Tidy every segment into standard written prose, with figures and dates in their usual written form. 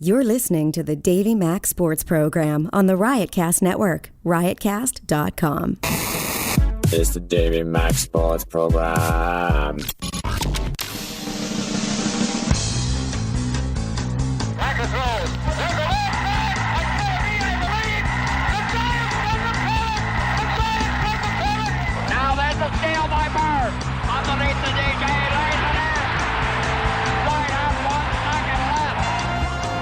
You're listening to the Davey Mac Sports Program on the Riotcast Network, riotcast.com. It's the Davey Mac Sports Program. Now there's a steal by Bird. Underneath the DJ, lays it in. Right out, 1 second left.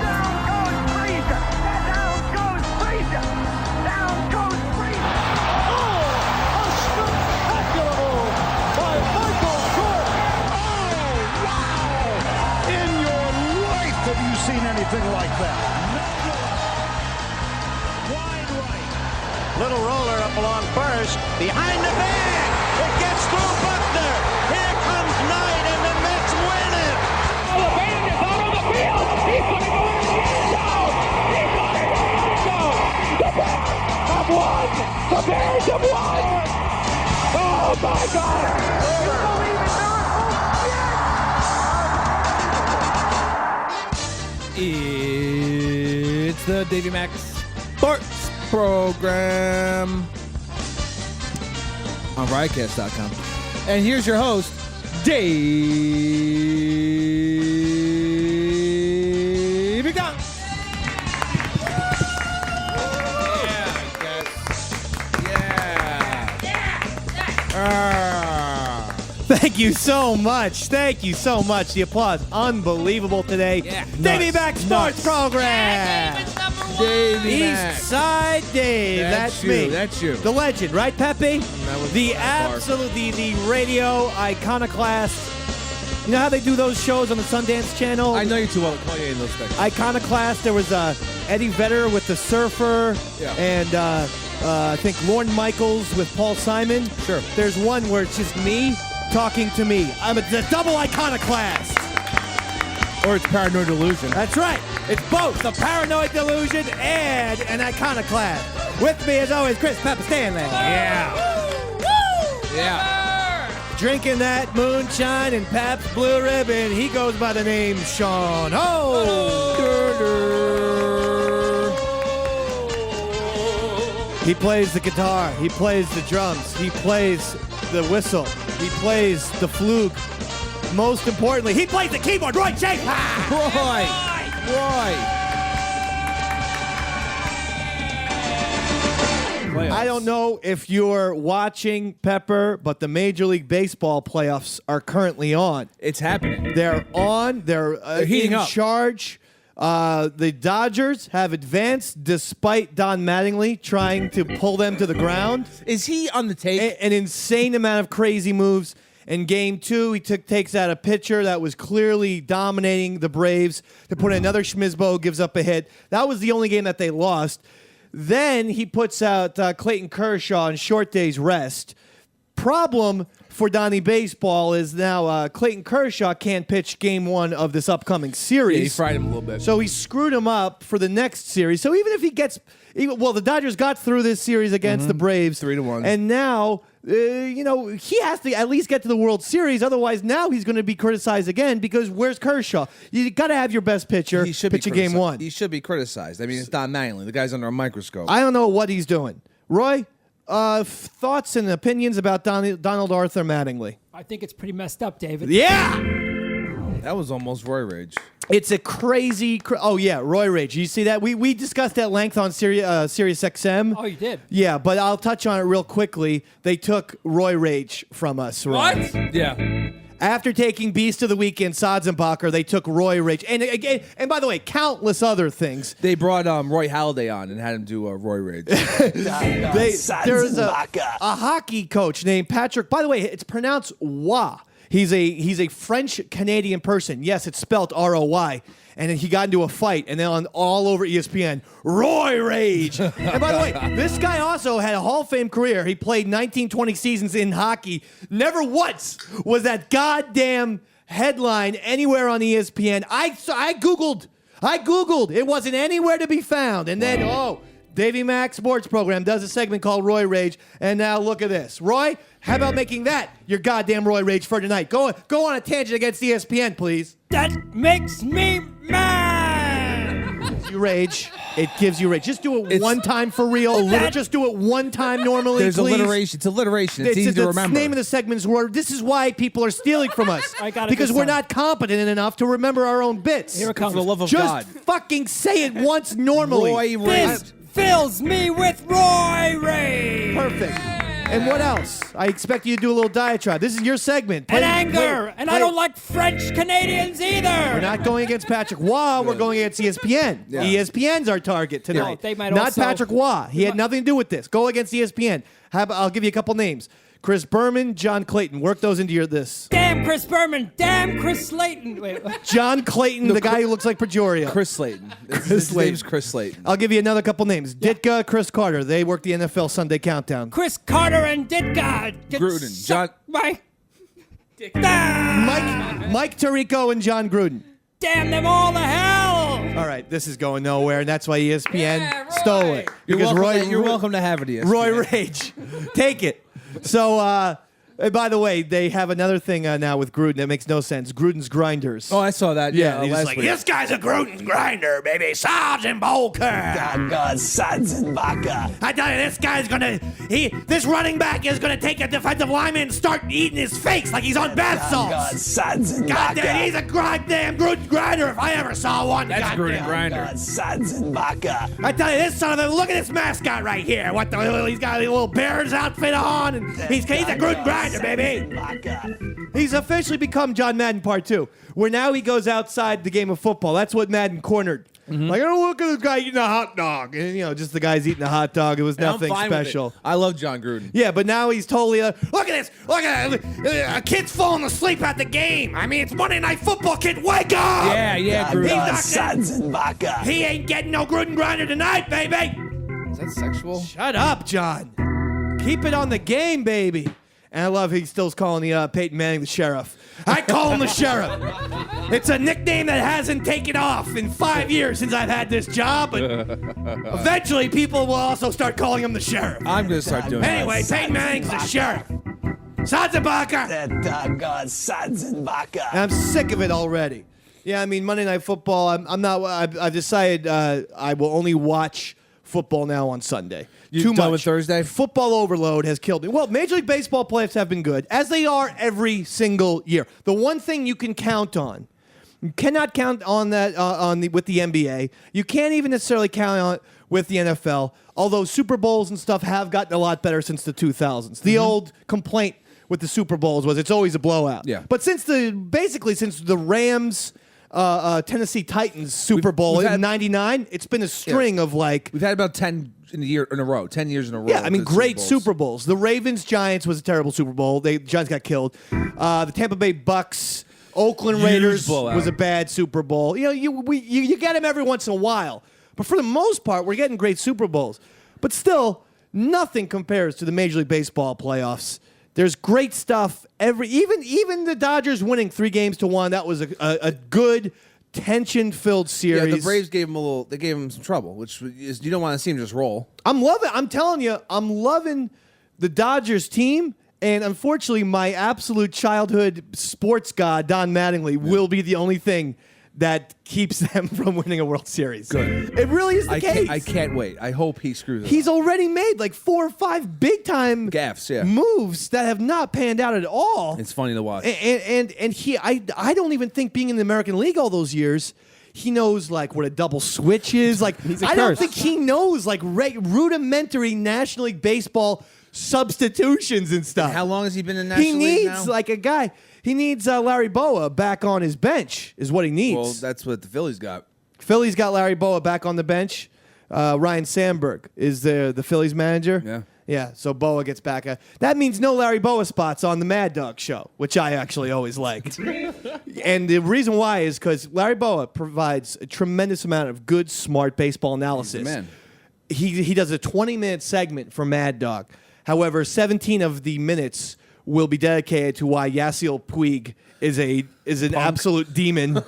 Down goes Freezer. Down goes Freezer. Down goes Freezer. Oh, a spectacular move by Michael Jordan. Oh, wow. In your life have you seen anything like that? Wide right. Little roller up along first. Behind the bag. It gets through Buckner. Here comes Knight, and the Mets win it. Oh, the band is out on the field. He's going to go in the end zone. He's going to go in the end zone. The Bears have won. The Bears have won. Oh, my God. You believe in miracles? Yes. It's the Davey Mac Sports Program on riotcast.com. And here's your host, Davey Mac. Thank you so much. Thank you so much. The applause, unbelievable today. Davey Mac Sports Program. Davey Mac. East Side Dave. That's you, me. that's you. The legend, right, Pepe? That was The so far. absolute, the radio iconoclast. You know how they do those shows on the Sundance Channel? I know you too well to call you in those things. Iconoclast. There was Eddie Vedder with the Surfer, Yeah. and I think Lorne Michaels with Paul Simon. Sure. There's one where it's just me talking to me. I'm a double iconoclast. Or it's paranoid delusion. That's right. It's both a paranoid delusion and an iconoclast. With me, as always, Chris Pepper Stanley. Yeah. Yeah. Drinking that moonshine and Pabst Blue Ribbon. He goes by the name Sean Ho. He plays the guitar. He plays the drums. He plays the whistle. He plays the flute. Most importantly, he plays the keyboard. Roy Chase. Roy. I don't know if you're watching, Pepper, but the Major League Baseball playoffs are currently on. It's happening. They're on. They're heating in up. charge. The Dodgers have advanced despite Don Mattingly trying to pull them to the ground. Is he on the take? An insane amount of crazy moves. In Game 2, he takes out a pitcher that was clearly dominating the Braves to put in another Schmizbo, gives up a hit. That was the only game that they lost. Then he puts out Clayton Kershaw on short day's rest. Problem for Donnie Baseball is now Clayton Kershaw can't pitch Game 1 of this upcoming series. Yeah, he fried him a little bit. So he screwed him up for the next series. So even if he gets... the Dodgers got through this series against the Braves. 3-1. And now... he has to at least get to the World Series. Otherwise, now he's going to be criticized again because where's Kershaw? You got to have your best pitcher He should pitch be a Game 1. He should be criticized. I mean, it's Don Mattingly. The guy's under a microscope. I don't know what he's doing. Roy, thoughts and opinions about Donald Arthur Mattingly? I think it's pretty messed up, David. Yeah! That was almost Roy Rage. It's a crazy... Roy Rage. You see that? We discussed at length on Sirius XM. Oh, you did? Yeah, but I'll touch on it real quickly. They took Roy Rage from us, Roy. What? Yeah. After taking Beast of the Weekend, Sodzenbacher, they took Roy Rage. And by the way, countless other things. They brought Roy Halladay on and had him do Roy Rage. There's a hockey coach named Patrick. By the way, it's pronounced Roy. He's a French-Canadian person. Yes, it's spelled R-O-Y. And then he got into a fight, and then all over ESPN, Roy Rage. And by the way, this guy also had a Hall of Fame career. He played 19-20 seasons in hockey. Never once was that goddamn headline anywhere on ESPN. I Googled. It wasn't anywhere to be found. And then, Davey Mac Sports Program does a segment called Roy Rage, and now look at this. Roy, how about making that your goddamn Roy Rage for tonight? Go on a tangent against ESPN, please. That makes me mad! you rage. It gives you rage. Just do it one time for real. Just do it one time normally, There's please. alliteration. It's alliteration. It's easy to remember. The name of the segment is where this is why people are stealing from us. I got it because this we're time. not competent enough to remember our own bits. Here it comes. For the love of Just God. fucking say it once normally. Roy This Rage. fills me with Roy Rage. Perfect. And what else? I expect you to do a little diatribe. This is your segment. And anger. And I don't like French Canadians either. We're not going against Patrick Waugh. We're going against ESPN. Yeah. ESPN's our target tonight. Yeah, they might not also- Patrick Waugh. He had nothing to do with this. Go against ESPN. I'll give you a couple names. Chris Berman, John Clayton. Work those into your this. Damn Chris Berman. Damn Chris Slayton. Wait. John Clayton, the guy who looks like Pejoria. Chris Slayton. Chris His name's Chris Slayton. I'll give you another couple names. Ditka, Chris Carter. They work the NFL Sunday Countdown. Chris Carter and Ditka. Gruden. John. My. Ah, Mike Tirico and John Gruden. damn them all to hell. All right, this is going nowhere, and that's why ESPN Yeah, Roy. stole it. You're Because welcome to have it, ESPN. Roy Rage. Take it. So, and by the way, they have another thing now with Gruden that makes no sense. Gruden's Grinders. Oh, I saw that. yeah, Yeah, he's last just like, week. this guy's a Gruden grinder, baby. Sergeant Bolker. I tell you, this guy's gonna, this running back is gonna take a defensive lineman and start eating his face like he's on bath salts. God damn, he's a goddamn Gruden grinder if I ever saw one. That's Goddamn. Gruden Grinder. I tell you, this son of a, look at this mascot right here. What the, he's got a little Bears outfit on, and he's a Gruden grinder, baby. He's officially become John Madden Part 2, where now he goes outside the game of football. That's what Madden cornered. Like, I don't look at this guy eating a hot dog. And, just the guy's eating a hot dog. It was nothing I'm fine with it. special. I love John Gruden. Yeah, but now he's totally, look at this. Look at it. A kid's falling asleep at the game. I mean, it's Monday Night Football, kid. Wake up. Yeah, Gruden. He ain't getting no Gruden grinder tonight, baby. Is that sexual? Shut up, John. Keep it on the game, baby. And I love he still's calling the Peyton Manning the sheriff. I call him the sheriff. It's a nickname that hasn't taken off in 5 years since I've had this job, but eventually people will also start calling him the sheriff. I'm going to start doing Anyway, Peyton Manning's the sheriff. Sanzenbacher. And I'm sick of it already. Yeah, I mean, Monday Night Football, I've decided I will only watch football now on Sunday. You Too done much. with Thursday? Football overload has killed me. Well, Major League Baseball playoffs have been good, as they are every single year. The one thing you can count on, you cannot count on that with the NBA. You can't even necessarily count on it with the NFL, although Super Bowls and stuff have gotten a lot better since the 2000s. The old complaint with the Super Bowls was it's always a blowout. Yeah. But since the Rams Tennessee Titans Super Bowl we've in had- '99, it's been a string of like. We've had about 10 in a year in a row. 10 years in a row. Yeah, I mean, with great Bowls. Super Bowls. The Ravens-Giants was a terrible Super Bowl. The Giants got killed. The Tampa Bay Bucks, Oakland Huge Raiders blowout. was a bad Super Bowl. You get them every once in a while. But for the most part, we're getting great Super Bowls. But still, nothing compares to the Major League Baseball playoffs. There's great stuff. Even the Dodgers winning 3-1. That was a good, tension-filled series. Yeah, the Braves gave him they gave him some trouble, which is, you don't want to see him just roll. I'm telling you, I'm loving the Dodgers team. And unfortunately, my absolute childhood sports god, Don Mattingly, will be the only thing that keeps them from winning a World Series. Good. It really is the case. I can't wait. I hope he screws it He's up. already made like 4 or 5 big-time Gaffes, yeah. moves that have not panned out at all. It's funny to watch. And I don't even think being in the American League all those years, he knows like what a double switch is. Like I don't think he knows like rudimentary National League Baseball substitutions and stuff. How long has he been in National He League needs now? like a guy. He needs Larry Boa back on his bench is what he needs. Well, that's what the Phillies got. Phillies got Larry Boa back on the bench. Ryan Sandberg is the Phillies manager. Yeah. Yeah, so Boa gets back. That means no Larry Boa spots on the Mad Dog show, which I actually always liked. And the reason why is because Larry Boa provides a tremendous amount of good, smart baseball analysis. He's the man. He does a 20-minute segment for Mad Dog. However, 17 of the minutes will be dedicated to why Yasiel Puig is an absolute demon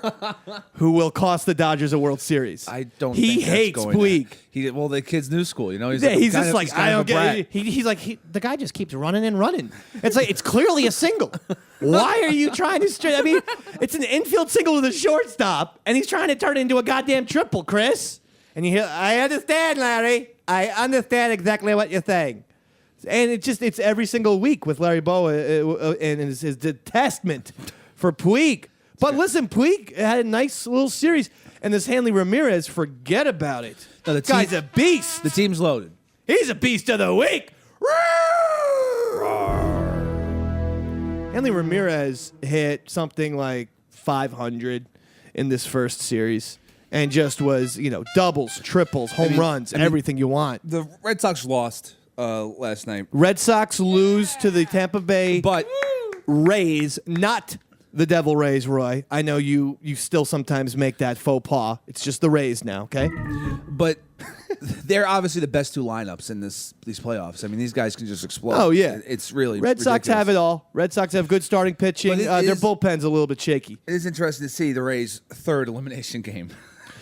who will cost the Dodgers a World Series. I don't. He think that's hates going Puig. Well, the kid's new school. You know, Yeah, he's kind just of- like, he's kind I of don't a get brat. it. He's like, the guy just keeps running and running. It's like, it's clearly a single. Why are you trying to I mean, it's an infield single with a shortstop, and he's trying to turn it into a goddamn triple, Chris. And you hear, I understand, Larry. I understand exactly what you're saying. And it's every single week with Larry Bowa and his detestment for Puig. But listen, Puig had a nice little series. And this Hanley Ramirez, forget about it. No, the guy's team- a beast. The team's loaded. He's a beast of the week. Hanley Ramirez hit something like 500 in this first series and just was, doubles, triples, home runs, everything you want. The Red Sox lost last night. Red Sox lose to the Tampa Bay But Rays, not the Devil Rays, Roy. I know you still sometimes make that faux pas. It's just the Rays now, okay? But they're obviously the best two lineups in these playoffs. I mean, these guys can just explode. Oh, yeah. It's really Red Sox ridiculous. have it all. Red Sox have good starting pitching. But it Their is- bullpen's a little bit shaky. It is interesting to see the Rays' third elimination game.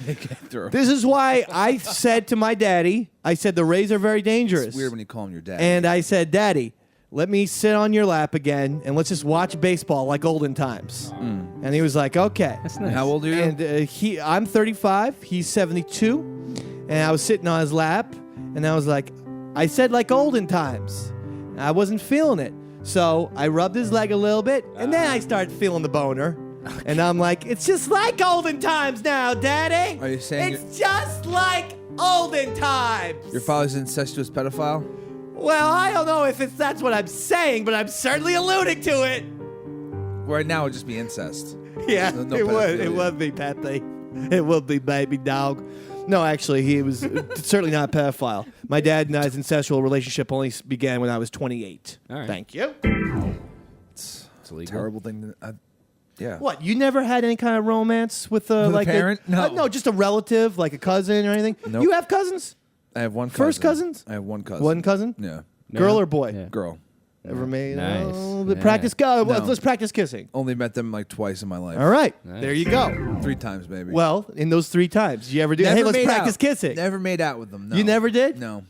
They get through. This is why I said to my daddy, I said the Rays are very dangerous. It's weird when you call him your dad. And I said, Daddy, let me sit on your lap again and let's just watch baseball like olden times. And he was like, okay. That's nice. How old are you? And I'm 35. He's 72. And I was sitting on his lap and I was like, I said like olden times. I wasn't feeling it. So I rubbed his leg a little bit and then I started feeling the boner. And I'm like, it's just like olden times now, Daddy. Are you saying it's just like olden times? Your father's an incestuous pedophile? Well, I don't know if that's what I'm saying, but I'm certainly alluding to it. Right now, it would just be incest. Yeah, No it would. pedophilia. It would be Pepe. It would be baby dog. No, actually, he was certainly not a pedophile. My dad and I's incestual relationship only began when I was 28. All right. Thank you. It's illegal. Terrible thing. Yeah. What? You never had any kind of romance with With a like parent? No. no, just a relative, like a cousin or anything. Nope. You have cousins? I have one cousin. First cousins? I have one cousin. One cousin? Yeah. Girl or boy? Yeah. Girl. Ever made? Nice. Oh, Yeah. practice. Go. No. Let's practice kissing. Only met them like twice in my life. All right. Nice. There you go. 3 times, maybe. Well, in those 3 times, you ever do? Never Hey, let's made practice out. kissing. Never made out with them. No. You never did? No.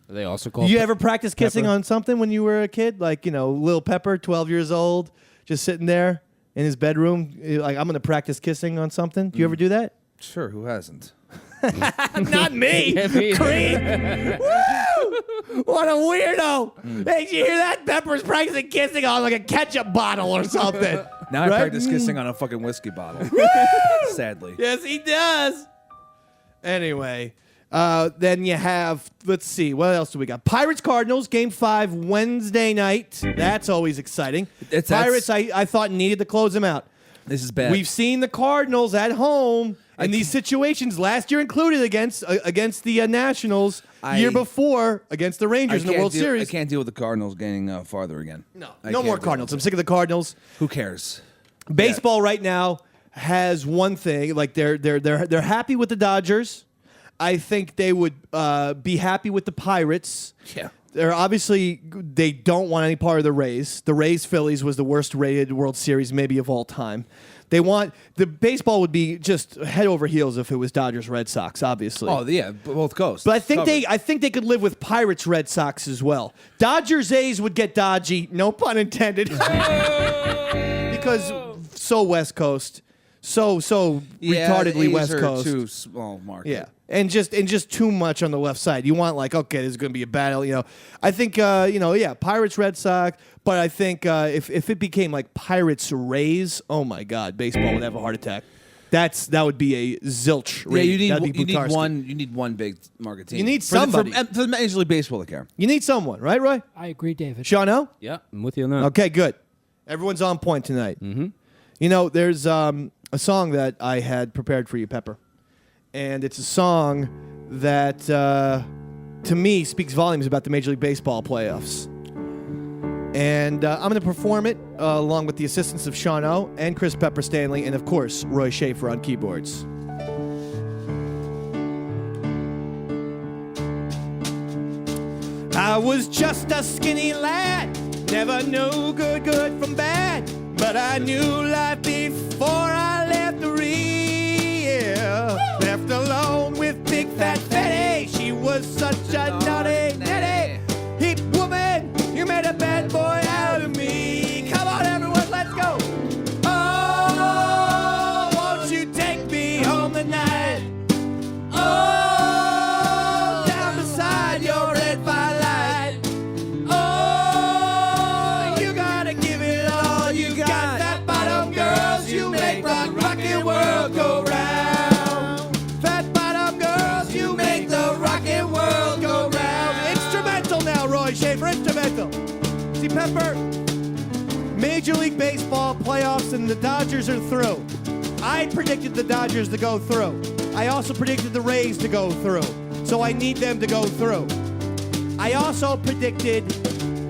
Are they also called? You ever practice kissing Pepper? on something when you were a kid? Like, Lil Pepper, 12 years old, just sitting there in his bedroom. Like, I'm going to practice kissing on something. Do you ever do that? Sure. Who hasn't? Not me. Creed. Woo! What a weirdo. Hey, did you hear that? Pepper's practicing kissing on like a ketchup bottle or something. Now I Right? practice kissing on a fucking whiskey bottle. Sadly. Yes, he does. Anyway, then you have, let's see, what else do we got? Pirates Cardinals, Game 5, Wednesday night. That's always exciting. That's- Pirates, I thought needed to close them out. This is bad. We've seen the Cardinals at home in these situations last year included against the Nationals, year before against the Rangers in the World Series. I can't deal with the Cardinals getting farther again. No I more can't deal Cardinals. with I'm sick of the Cardinals. it. Who cares? Baseball right now has one thing, like they're happy with the Dodgers. I think they would be happy with the Pirates. Yeah. They're obviously they don't want any part of the Rays. The Rays Phillies was the worst rated World Series maybe of all time. They want the baseball would be just head over heels if it was Dodgers Red Sox, obviously. Oh yeah, both coasts. But I Covered. think they could live with Pirates Red Sox as well. Dodgers A's would get dodgy, no pun intended. Because so West Coast, so retardedly A's West are Coast. Too small market. Yeah. And just too much on the left side. You want like, okay, this is going to be a battle, I think Pirates Red Sox, but I think if it became like Pirates Rays, oh my god, baseball would have a heart attack. That would be a zilch. Yeah, rating. That'd be you need Butarski. one. You need one big market team. You need for the- somebody. for the Major League Baseball to care. You need someone, right, Roy? I agree, David. Shawno? Yeah, I'm with you on that. Okay, good. Everyone's on point tonight. Mm-hmm. There's a song that I had prepared for you, Pepper. And it's a song that, to me, speaks volumes about the Major League Baseball playoffs. And I'm going to perform it along with the assistance of Sean O. and Chris Pepper Stanley and, of course, Roy Schaefer on keyboards. I was just a skinny lad, never knew good from bad, but I knew life before I left the real. Left alone with big fat Betty, she was such a naughty, hip woman, you made a bad boy out of me. Come on everyone, let's go. Oh, won't you take me home tonight? Oh, See, Pepper, Major League Baseball playoffs and the Dodgers are through. I predicted the Dodgers to go through. I also predicted the Rays to go through. So I need them to go through. I also predicted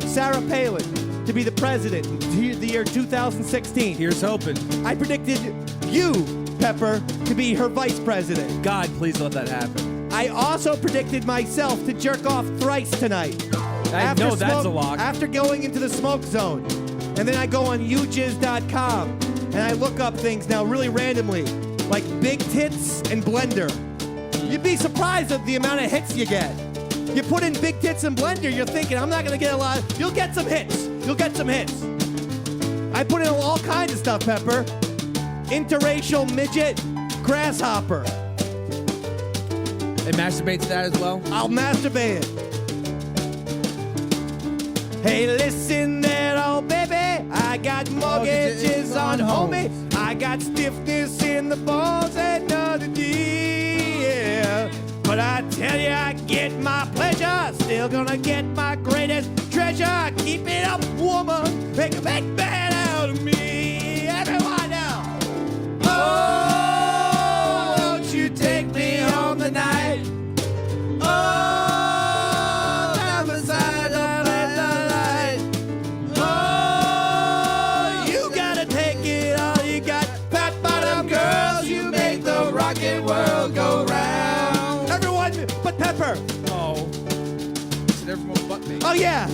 Sarah Palin to be the president in the year 2016. Here's hoping. I predicted you, Pepper, to be her vice president. God, please let that happen. I also predicted myself to jerk off thrice tonight. I know that's a lock. After going into the smoke zone. And then I go on ujiz.com and I look up things now really randomly, like big tits and blender. You'd be surprised at the amount of hits you get. You put in big tits and blender, you're thinking, I'm not going to get a lot. You'll get some hits. You'll get some hits. I put in all kinds of stuff, Pepper. Interracial midget grasshopper. And masturbate to that as well? I'll masturbate it. Hey, listen there, oh baby. I got mortgages on homie. I got stiffness in the balls and another deal. But I tell you, I get my pleasure. Still gonna get my greatest treasure. Keep it up, woman. Make a big man out of me. Everyone now. Oh, won't you take me home tonight? Oh, down beside the light. Oh, you gotta take it all you got. Fat bottom girls, you make the rocket world go round. Everyone, but Pepper. Oh. Said everyone but me. Oh, yeah.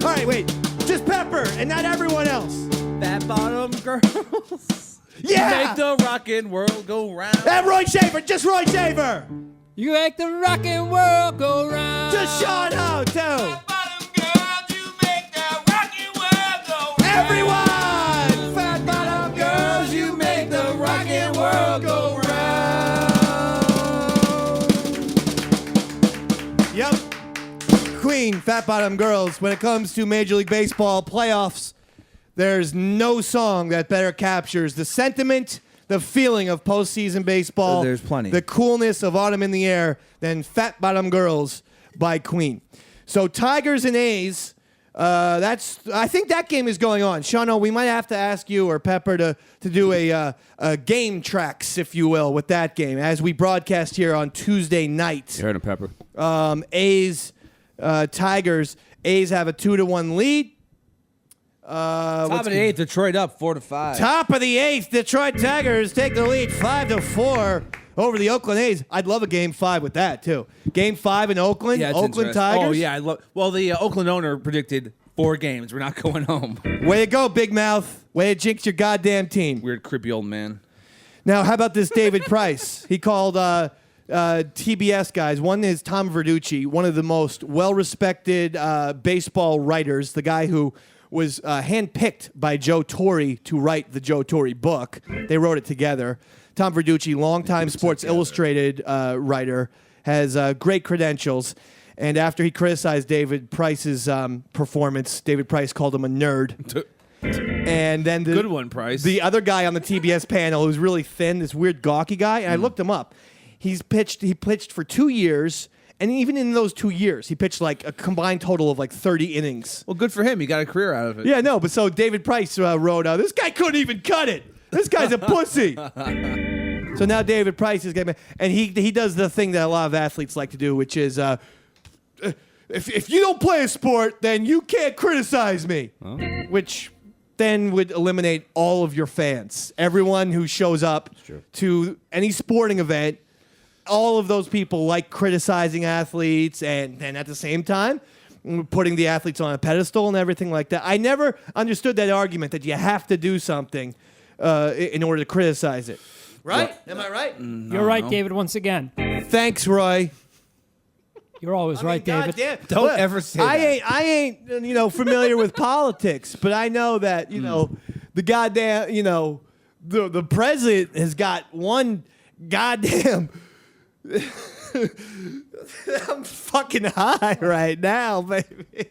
All right, wait. Just Pepper and not everyone else. Fat bottom girls. Yeah. Make the rockin' world go round. And Roy Shaver, just Roy Shaver. You make the rockin' world go round. Just Sean Ho, too. Bottom girls, you make the rockin' world go round. Everyone! Fat bottom girls, you make the rockin' world go round. Yep. Queen, fat bottom girls. When it comes to Major League Baseball playoffs, there's no song that better captures the sentiment, the feeling of postseason baseball. There's plenty. The coolness of autumn in the air than Fat Bottom Girls by Queen. So Tigers and A's, I think that game is going on. Shano, we might have to ask you or Pepper to do a game tracks, if you will, with that game as we broadcast here on Tuesday night. You heard him, Pepper. A's, Tigers. A's have a 2-1 lead. Top of the 8th, Detroit up 4-5. Top of the 8th, Detroit Tigers take the lead 5-4 over the Oakland A's. I'd love a Game 5 with that, too. Game 5 in Oakland, Yeah, it's Oakland interesting. Tigers. Oh, yeah. Well, the Oakland owner predicted 4 games. We're not going home. Way to go, Big Mouth. Way to jinx your goddamn team. Weird, creepy old man. Now, how about this David Price? He called TBS guys. One is Tom Verducci, one of the most well-respected baseball writers, the guy who was handpicked by Joe Torre to write the Joe Torre book. They wrote it together. Tom Verducci, longtime Sports Illustrated writer, has great credentials. And after he criticized David Price's performance, David Price called him a nerd. And then Good one, Price. the other guy on the TBS panel who's really thin, this weird gawky guy, and I looked him up. He pitched for 2 years. And even in those 2 years, he pitched like a combined total of like 30 innings. Well, good for him. He got a career out of it. Yeah, no, but so David Price wrote, this guy couldn't even cut it. This guy's a pussy. So now David Price is getting, and he does the thing that a lot of athletes like to do, which is, if you don't play a sport, then you can't criticize me. Oh. Which then would eliminate all of your fans. Everyone who shows up to any sporting event, all of those people like criticizing athletes and then at the same time putting the athletes on a pedestal and everything like that. I never understood that argument that you have to do something in order to criticize it. Right? Am I right? You're right, David, once again. Thanks, Roy. You're always right, David. Goddamn. Don't Look, ever say that. I ain't familiar with politics, but I know that, the goddamn, the president has got one goddamn I'm fucking high right now, baby.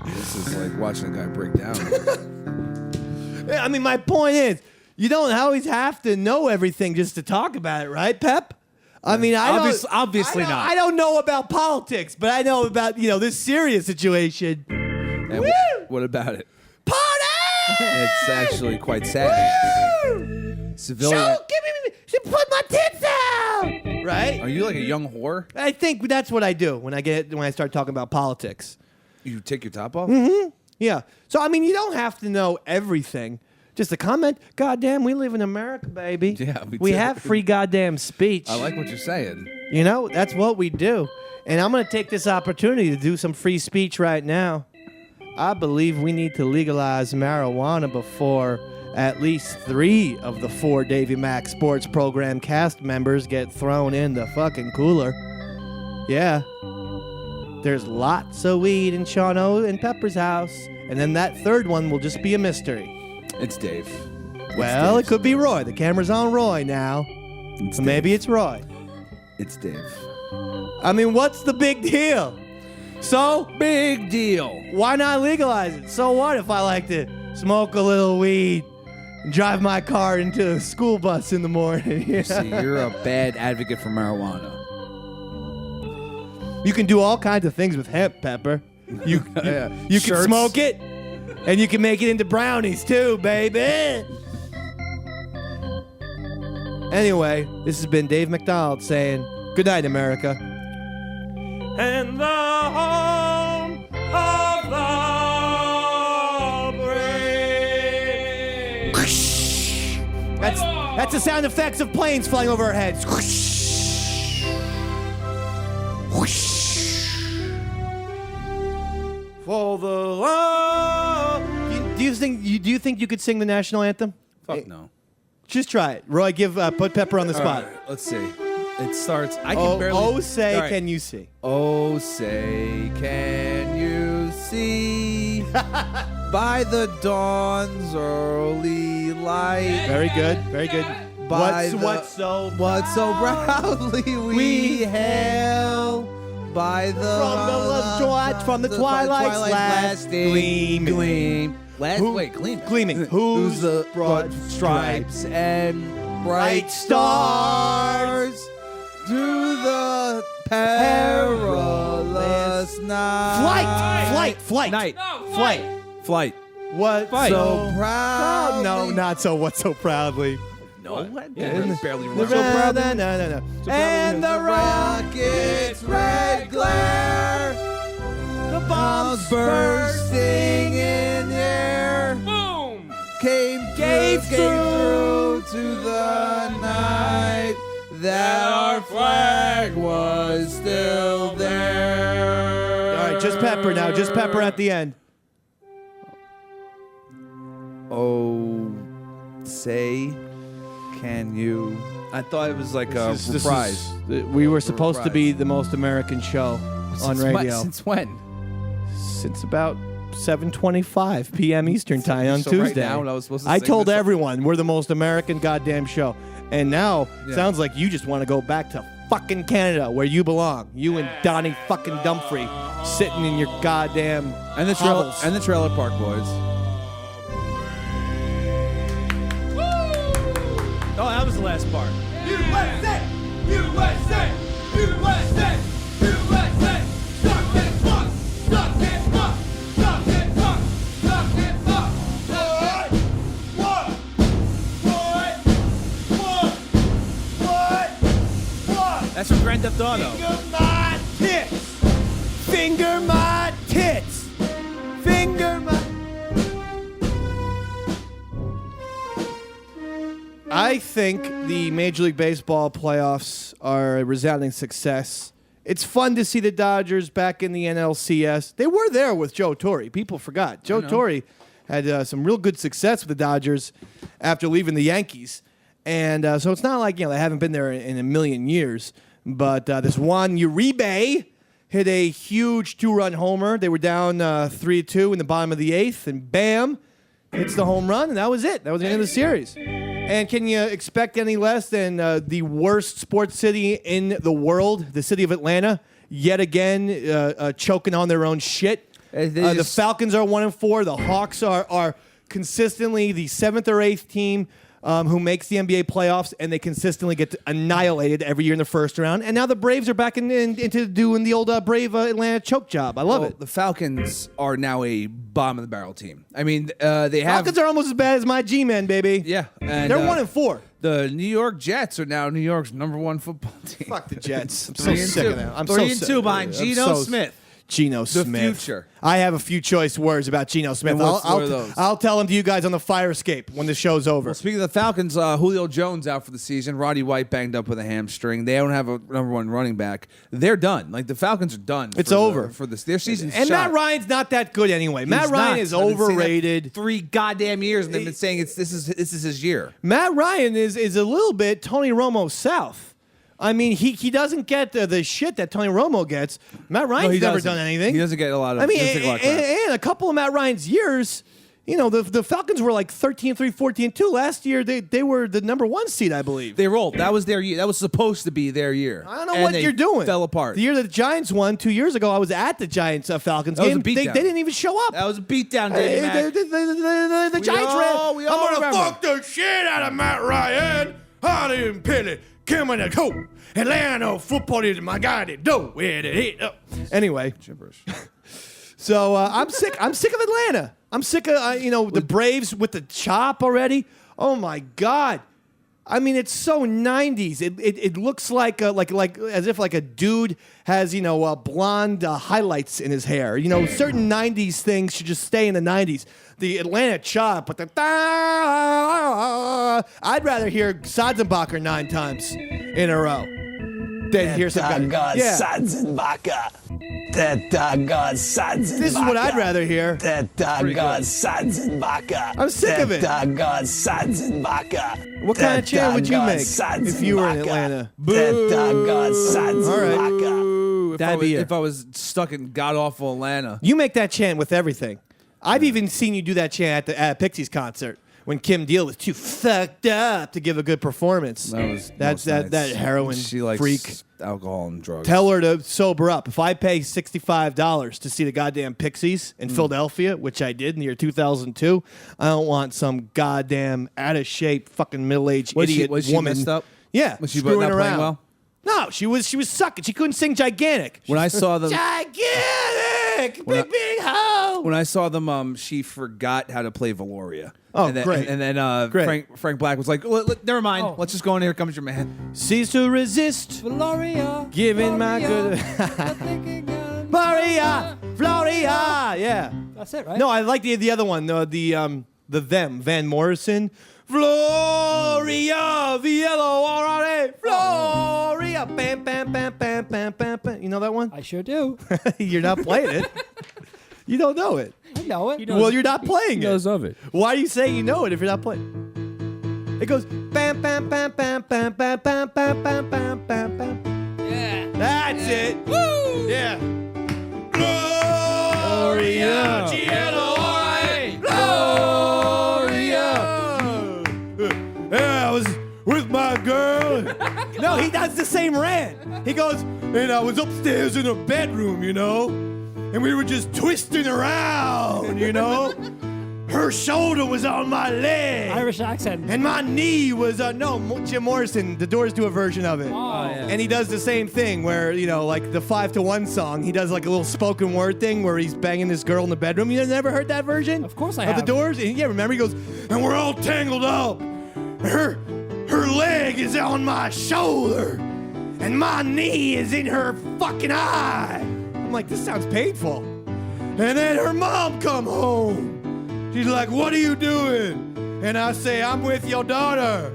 This is like watching a guy break down. I mean, my point is, you don't always have to know everything just to talk about it, right, Pep? I mean, obviously not. I don't know about politics, but I know about, this serious situation. And what about it? Party! It's actually quite sad. Civilian. Put my tits out! Right? Are you like a young whore? I think that's what I do when I start talking about politics. You take your top off? Mm-hmm. Yeah. So, I mean, you don't have to know everything. Just a comment. Goddamn, we live in America, baby. Yeah, we do. have free goddamn speech. I like what you're saying. You know, that's what we do. And I'm going to take this opportunity to do some free speech right now. I believe we need to legalize marijuana before at least 3 of the 4 Davey Mac Sports Program cast members get thrown in the fucking cooler. Yeah. There's lots of weed in Sean O and Pepper's house. And then that 3rd one will just be a mystery. It's Dave. Well, it could be Roy. The camera's on Roy now. So maybe it's Roy. It's Dave. I mean, what's the big deal? So, Big deal. why not legalize it? So what if I like to smoke a little weed and drive my car into a school bus in the morning? See, you're a bad advocate for marijuana. You can do all kinds of things with hemp, Pepper. You can Shirts. smoke it, and you can make it into brownies too, baby. Anyway, this has been Dave McDonald saying, good night, America. And the home of the brave. That's the sound effects of planes flying over our heads. For the love. Do you think you could sing the national anthem? Fuck no. Just try it. Roy, put Pepper on the spot. All right, let's see. It starts. I can barely. Oh, say, All right. can you see? Oh, say, can you see by the dawn's early light? Very good. Very good. By What so proudly we hail by from the twilight's last gleam. Gleam. Gleaming. Whose the broad stripes and bright stars to the perilous night. Flight. Night. Flight. What Fight. so So proud? No, not so. What so proudly? No. Yeah, barely The remember. red, no. And the rocket's red glare, the bombs bursting in the air, Boom! gave through to the night that our flag was still there. All right, just Pepper now. Just Pepper at the end. Oh, say, can you? I thought it was like a This is- reprise. we were supposed to be the most American show on radio Since when? since about 7:25 p.m. Eastern time on So right Tuesday. now when I was supposed to I sing told this- everyone we're the most American goddamn show, and now Yeah. sounds like you just want to go back to fucking Canada where you belong. You and Donnie fucking Dumfrey sitting in your goddamn And the hovels. Trailer Park Boys. Oh, that was the last part. USA! USA! USA! USA! Suck it, fuck! Suck it, fuck! Suck it, fuck! Suck it, fuck! That's from Grand Theft Auto. my tits! Finger my tits! Finger my... I think the Major League Baseball playoffs are a resounding success. It's fun to see the Dodgers back in the NLCS. They were there with Joe Torre. People forgot. Joe Torre had some real good success with the Dodgers after leaving the Yankees. And so it's not like, they haven't been there in a million years. But this Juan Uribe hit a huge 2-run homer. They were down 3-2 in the bottom of the 8th, and bam, hits the home run, and that was it. That was the end of the series. And can you expect any less than the worst sports city in the world, the city of Atlanta, yet again choking on their own shit? The Falcons are 1-4. The Hawks are consistently the 7th or 8th team who makes the NBA playoffs, and they consistently get annihilated every year in the first round. And now the Braves are back into doing the old Brave Atlanta choke job. I love it. The Falcons are now a bottom of the barrel team. I mean, they have Falcons are almost as bad as my G-men, baby. Yeah, and they're 1-4. The New York Jets are now New York's #1 football team. Fuck the Jets. I'm so 3-2. sick of them. I'm 3-2 behind Geno Smith. Geno Smith. The future. I have a few choice words about Geno Smith. And what's one of those? I'll tell them to you guys on the fire escape when the show's over. Well, speaking of the Falcons, Julio Jones out for the season. Roddy White banged up with a hamstring. They don't have a #1 running back. They're done. Like, the Falcons are done. It's over. For this. Their season's and shot. Matt Ryan's not that good anyway. Matt He's Ryan not. is I've been saying that overrated. 3 goddamn years, and they've been saying this is his year. Matt Ryan is a little bit Tony Romo South. I mean, he doesn't get the shit that Tony Romo gets. Matt Ryan's never done anything. He doesn't get a lot of. I mean, he doesn't take a lot of crap. and a couple of Matt Ryan's years, you know, the Falcons were like 13-3, 14-2 last year. They were the #1 seed, I believe. They rolled. That was their year. That was supposed to be their year. I don't know And what they you're doing. Fell apart. The year that the Giants won 2 years ago, I was at the Giants Falcons That was game. a beatdown. They didn't even show up. That was a beatdown, Davey Mac. The Giants ran. we all I'm gonna remember. fuck the shit out of Matt Ryan. Hardy and Pilly, Kim and the Coat. Atlanta football is my guy that do with it. Anyway, Gibberish. so I'm sick. I'm sick of Atlanta. I'm sick of the Braves with the chop already. Oh my God. I mean, it's so 90s. It looks like as if like a dude has blonde highlights in his hair. Certain 90s things should just stay in the 90s. The Atlanta chop, but I'd rather hear Sadzenbacher 9 times in a row than hear some guy. Yeah. Sadzenbacher. That doggone Sadzenbacher. This is what I'd rather hear. That doggone Sadzenbacher. I'm sick of it. That doggone Sadzenbacher. What kind of chant would you make if you were in Atlanta? That doggone Sadzenbacher. That'd be it. If I was stuck in god-awful Atlanta. You make that chant with everything. I've even seen you do that chant at Pixies concert when Kim Deal was too fucked up to give a good performance. That heroin she likes freak. Alcohol and drugs. Tell her to sober up. If I pay $65 to see the goddamn Pixies in Philadelphia, which I did in the year 2002, I don't want some goddamn out of shape fucking middle-aged idiot was she woman. messed up? Yeah, Was she screwing not playing around. well? No, she was sucking. She couldn't sing Gigantic. When I saw them, Gigantic, big hoe. when I saw them, she forgot how to play Valoria. Oh, and then, great. And then Great. Frank Black was like, never mind. Oh. Let's just go in. Here comes your man. Cease to resist. Gloria. Giving my good. Gloria, Gloria. Yeah. That's it, right? No, I like the other one. The them Van Morrison. Gloria, V-L-O-R-R-A. Gloria. Bam, bam, bam, bam, bam, bam, bam. You know that one? I sure do. You're not playing it. You don't know it. I know it. Well, you're not playing He it. knows of it. Why do you say you know it if you're not playing? It goes bam, bam, bam, bam, bam, bam, bam, bam, bam, bam, bam, bam. Yeah. That's it. Woo! Yeah. Gloria, G-L-O-R-I-A. Gloria. Yeah, I was with my girl. No, he does the same rant. He goes, and I was upstairs in her bedroom, and we were just twisting around, Her shoulder was on my leg. Irish accent. And my knee was, Jim Morrison, the Doors do a version of it. Oh, yeah. And he does the same thing where, like the 5 to 1 song, he does like a little spoken word thing where he's banging this girl in the bedroom. You never heard that version? Of course I Of the have. Doors? And yeah, remember he goes, and we're all tangled up. Her leg is on my shoulder. And my knee is in her fucking eye. I'm like, this sounds painful. And then her mom come home. She's like, what are you doing? And I say, I'm with your daughter.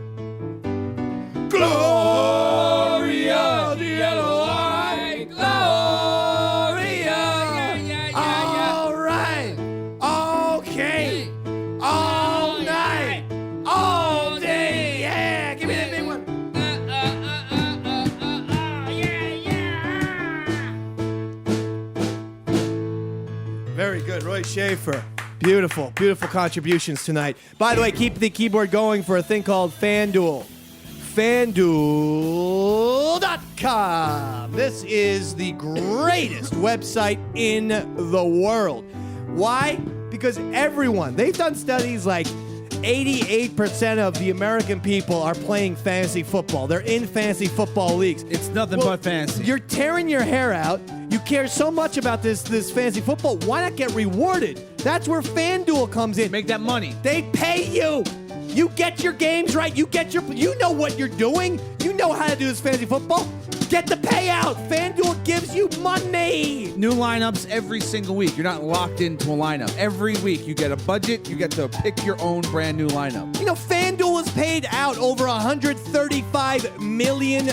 Gloria, G-L-O-R-I, Gloria. All right, okay, all night, all day, yeah. Give me that big one. Very good, Roy Schaefer. Beautiful, beautiful contributions tonight. By the way, keep the keyboard going for a thing called FanDuel. FanDuel.com. This is the greatest website in the world. Why? Because they've done studies like 88% of the American people are playing fantasy football. They're in fantasy football leagues. It's nothing but fantasy. You're tearing your hair out. You care so much about this fantasy football. Why not get rewarded? That's where FanDuel comes in. Make that money. They pay you. You get your games right. You know what you're doing. You know how to do this fantasy football. Get the payout. FanDuel gives you money. New lineups every single week. You're not locked into a lineup. Every week you get a budget. You get to pick your own brand new lineup. You know, FanDuel has paid out over $135 million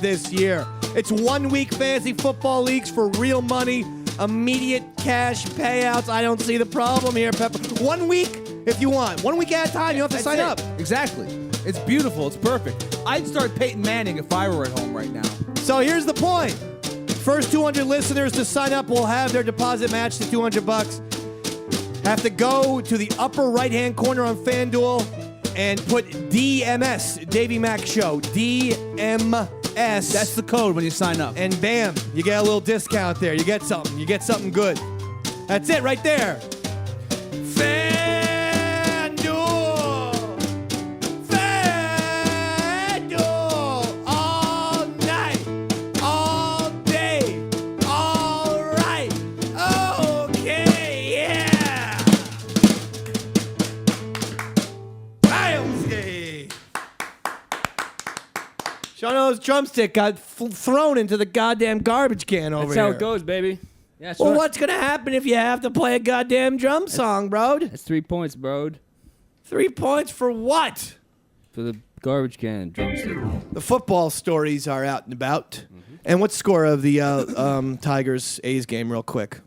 this year. It's 1 week fantasy football leagues for real money, immediate cash payouts. I don't see the problem here, Pepper. 1 week if you want. 1 week at a time. You don't have to sign up. Exactly. It's beautiful. It's perfect. I'd start Peyton Manning if I were at home right now. So here's the point. First 200 listeners to sign up will have their deposit matched to $200. Have to go to the upper right-hand corner on FanDuel and put DMS, Davey Mac Show, DMS. That's the code when you sign up. And bam, you get a little discount there. You get something. You get something good. That's it right there. All night, all day, all right. Okay, yeah. Shauno's drumstick got thrown into the goddamn garbage can over That's here. how it goes, baby. Yeah, Well, what's going to happen if you have to play a goddamn drum song, bro? That's 3 points, bro. 3 points for what? For the garbage can drumstick. The football stories are out and about. And what's the score of the Tigers-A's game real quick?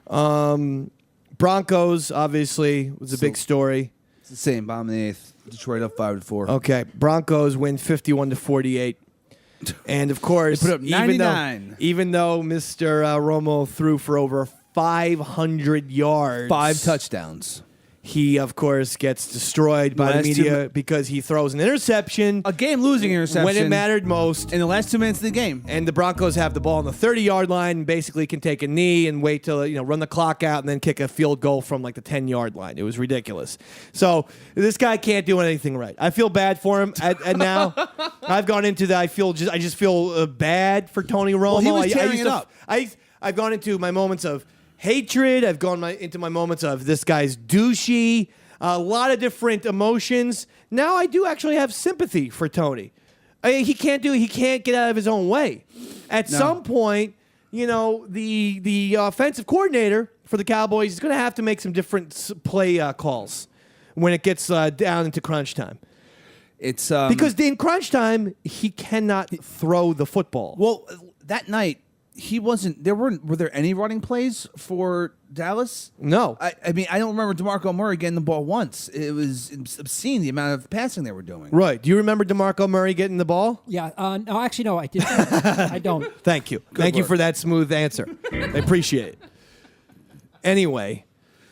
Broncos, obviously, was a big story. It's the same. Bottom of the eighth. Detroit up 5-4. Okay. Broncos win 51-48. And, of course, They put up 99. even though Mr. Romo threw for over 500 yards. 5 touchdowns. He, of course, gets destroyed by the Last media because he throws an interception. A game-losing interception. When it mattered most. In the last 2 minutes of the game. And the Broncos have the ball on the 30-yard line and basically can take a knee and wait till, run the clock out and then kick a field goal from like the 10-yard line. It was ridiculous. So this guy can't do anything right. I feel bad for him. And now I've gone into that. I just feel bad for Tony Romo. Well, he was tearing it up. I've gone into my moments of hatred. I've gone into my moments of this guy's douchey. A lot of different emotions. Now I do actually have sympathy for Tony. He can't get out of his own way. At some point, the offensive coordinator for the Cowboys is going to have to make some different play calls when it gets down into crunch time. It's because in crunch time he cannot throw the football. Well, that night he wasn't. Were there any running plays for Dallas? No. I mean, I don't remember DeMarco Murray getting the ball once. It was obscene the amount of passing they were doing. Right. Do you remember DeMarco Murray getting the ball? Yeah. No, actually, no, I didn't. I don't. Thank you. Thank you for that smooth answer. I appreciate it. Anyway,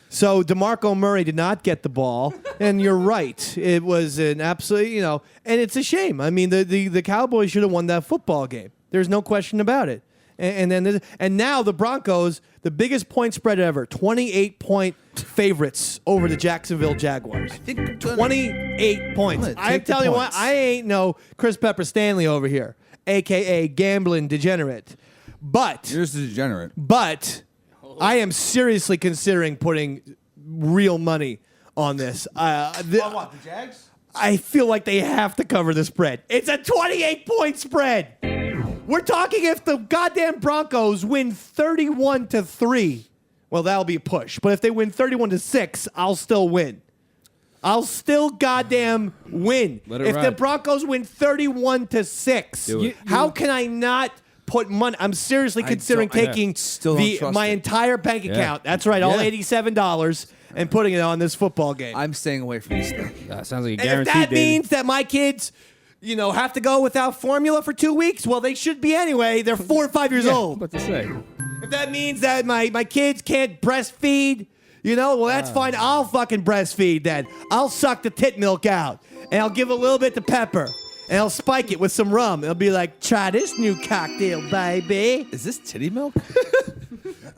so DeMarco Murray did not get the ball, and you're right. It was an absolute, and it's a shame. I mean, the Cowboys should have won that football game. There's no question about it. And now the Broncos, the biggest point spread ever, 28-point favorites over the Jacksonville Jaguars. I think 28 points. I'm telling you what, I ain't no Chris Pepper Stanley over here, a.k.a. gambling degenerate. But You're just a degenerate. But I am seriously considering putting real money on this. What, the Jags? I feel like they have to cover the spread. It's a 28-point spread. We're talking if the goddamn Broncos win 31-3. Well, that'll be a push. But if they win 31-6, I'll still win. I'll still goddamn win. If the Broncos win 31-6, how can I not put money? I'm seriously considering taking my entire bank account. That's right, all $87 and putting it on this football game. I'm staying away from this thing. Sounds like a guarantee. And if that means that my kids, have to go without formula for 2 weeks, well, they should be anyway. They're 4 or 5 years old. What to say? If that means that my kids can't breastfeed, well, that's fine. I'll fucking breastfeed then. I'll suck the tit milk out, and I'll give a little bit to Pepper, and I'll spike it with some rum. It'll be like, try this new cocktail, baby. Is this titty milk?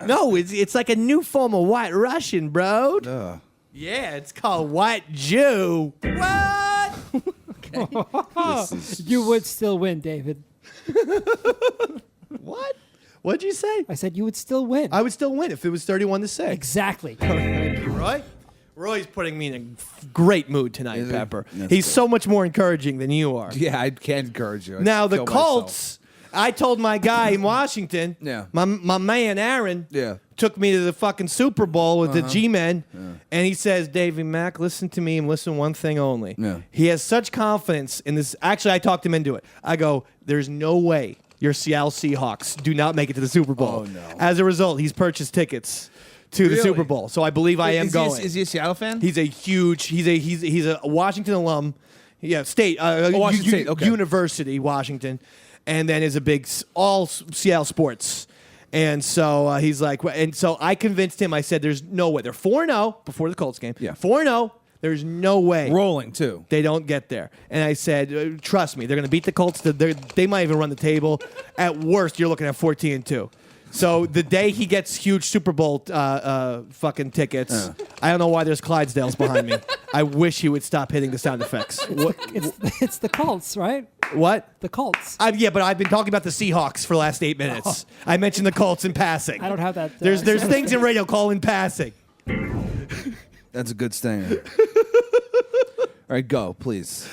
No, it's like a new form of White Russian, bro. Yeah, it's called White Jew. What? You would still win, David. What? What'd you say? I said you would still win. I would still win if it was 31-6. Exactly. Thank you, Roy. Roy's putting me in a great mood tonight, Is he? Pepper. That's He's good. so much more encouraging than you are. Yeah, I can't encourage you. I'd Now, the kill Colts, I told my guy in Washington, Yeah. my man Aaron, Yeah. took me to the fucking Super Bowl with the G-Men, and he says, Davey Mac, listen to me and listen one thing only. Yeah. He has such confidence in this. Actually, I talked him into it. I go, there's no way your Seattle Seahawks do not make it to the Super Bowl. Oh, no. As a result, he's purchased tickets to the Really? Super Bowl. So I believe I am Is going. He a Seattle fan? He's a huge. He's a Washington alum. Yeah, state. Washington State, okay. University, Washington, and then is a big all Seattle sports. And so he's like, and so I convinced him. I said, "There's no way. They're 4-0 before the Colts game. Yeah. 4-0. There's no way Rolling, too. they don't get there." And I said, "Trust me, they're going to beat the Colts. They might even run the table. At worst, you're looking at 14-2." So the day he gets huge Super Bowl fucking tickets, I don't know why there's Clydesdales behind me. I wish he would stop hitting the sound effects. It's the Colts, right? What? The Colts. Yeah, but I've been talking about the Seahawks for the last 8 minutes. I mentioned the Colts in passing. I don't have that. There's things in radio called in passing. That's a good stinger. All right, go, please.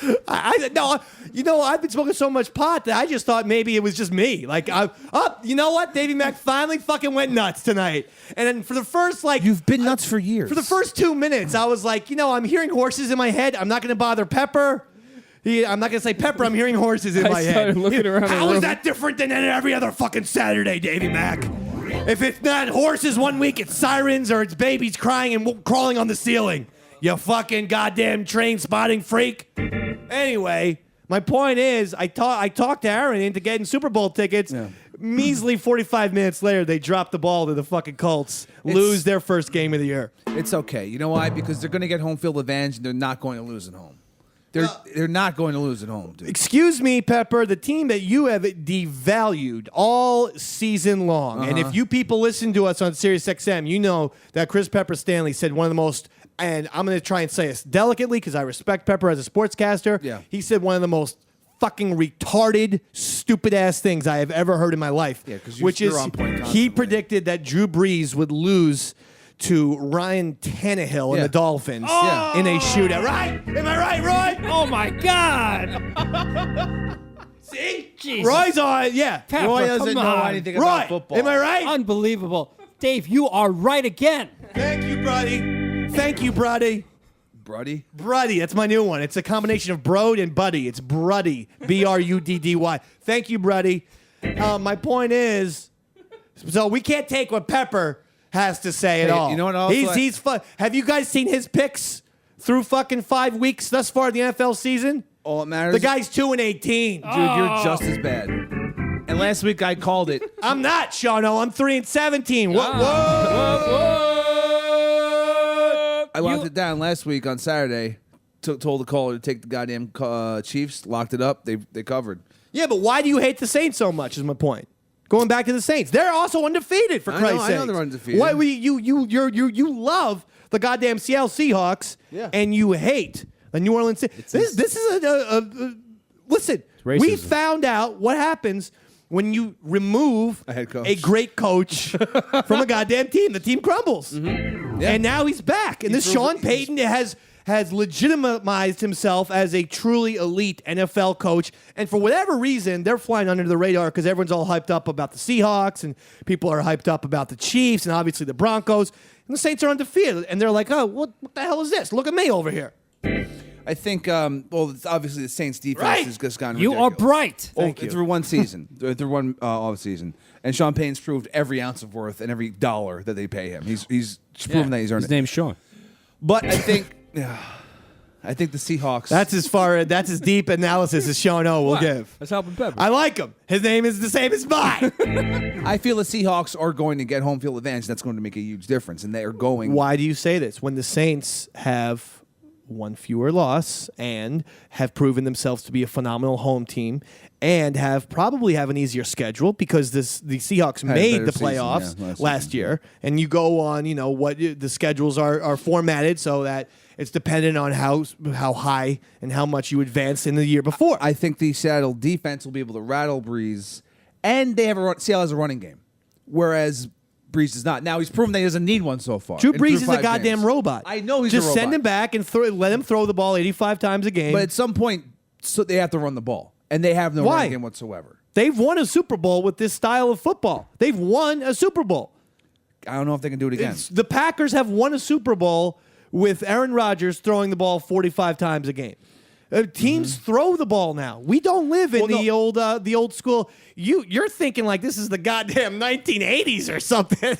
No, you know, I've been smoking so much pot that I just thought maybe it was just me. Like, you know what? Davey Mac finally fucking went nuts tonight. And then for the first, You've been nuts for years. For the first 2 minutes, I was like, I'm hearing horses in my head. I'm not going to bother Pepper. I'm not going to say Pepper. I'm hearing horses in my head. started looking around the How is room. that different than every other fucking Saturday, Davey Mac? If it's not horses one week, it's sirens or it's babies crying and crawling on the ceiling. You fucking goddamn train spotting freak. Anyway, my point is, I talked to Aaron into getting Super Bowl tickets. Yeah. Measly 45 minutes later, they drop the ball to the fucking Colts, lose their first game of the year. It's okay. You know why? Because they're going to get home field advantage, and they're not going to lose at home. They're not going to lose at home, dude. Excuse me, Pepper, the team that you have devalued all season long. And if you people listen to us on SiriusXM, you know that Chris Pepper Stanley said one of the most, and I'm going to try and say this delicately because I respect Pepper as a sportscaster. Yeah. He said one of the most fucking retarded, stupid-ass things I have ever heard in my life. Yeah, 'cause which you're is on point he constantly. predicted that Drew Brees would lose to Ryan Tannehill and Yeah. the Dolphins in a shootout. Right? Am I right, Roy? Oh my God! See? Jesus. Roy's on, yeah. Pepper, Roy doesn't come know on. anything Roy, about football. am I right? Unbelievable, Dave. You are right again. Thank you, Bruddy. Thank you, Bruddy. Bruddy? Bruddy, that's my new one. It's a combination of Brode and Buddy. It's Bruddy. Bruddy. Thank you, Bruddy. My point is, so we can't take what Pepper has to say at Hey, all. you know what also He's fun. Have you guys seen his picks through fucking 5 weeks thus far in the NFL season? All that matters. The guy's 2-18. Dude, you're just as bad. And last week I called it. I'm not, Shawno. I'm 3-17. What? I locked it down last week on Saturday. Told the caller to take the goddamn Chiefs. Locked it up. They covered. Yeah, but why do you hate the Saints so much? Is my point. Going back to the Saints, they're also undefeated. For Christ's sake, I know they're undefeated. Why you love the goddamn Seattle Seahawks, Yeah. and you hate the New Orleans. This is a listen. We racism. found out what happens when you remove A head coach. a great coach from a goddamn team. The team crumbles, Yeah. and now he's back. And this Sean Payton has legitimized himself as a truly elite NFL coach. And for whatever reason, they're flying under the radar because everyone's all hyped up about the Seahawks and people are hyped up about the Chiefs and obviously the Broncos. And the Saints are undefeated. And they're like, oh, what the hell is this? Look at me over here. I think, well, it's obviously the Saints' defense Right. has just gone You are ridiculous. bright. Thank you. Through one season. through one off season. And Sean Payton's proved every ounce of worth and every dollar that they pay him. He's proven that he's earned His it. name's Sean. But I think the Seahawks. That's as deep analysis as Sean O will give. That's helping Pepper. I like him. His name is the same as mine. I feel the Seahawks are going to get home field advantage. That's going to make a huge difference, and they are going. Why do you say this when the Saints have one fewer loss and have proven themselves to be a phenomenal home team and probably have an easier schedule because the Seahawks made the playoffs last year. And you go on, what the schedules are formatted so that it's dependent on how high and how much you advanced in the year before. I think the Seattle defense will be able to rattle Breeze, and they have Seattle has a running game, whereas Breeze does not. Now he's proven that he doesn't need one so far. Drew Brees is a goddamn games. robot. I know he's just a robot. send him back and let him throw the ball 85 times a game. But at some point, they have to run the ball, and they have no running game whatsoever. They've won a Super Bowl with this style of football. They've won a Super Bowl. I don't know if they can do it again. The Packers have won a Super Bowl with Aaron Rodgers throwing the ball 45 times a game. Teams throw the ball now. We don't live in the old school. You're thinking like this is the goddamn 1980s or something.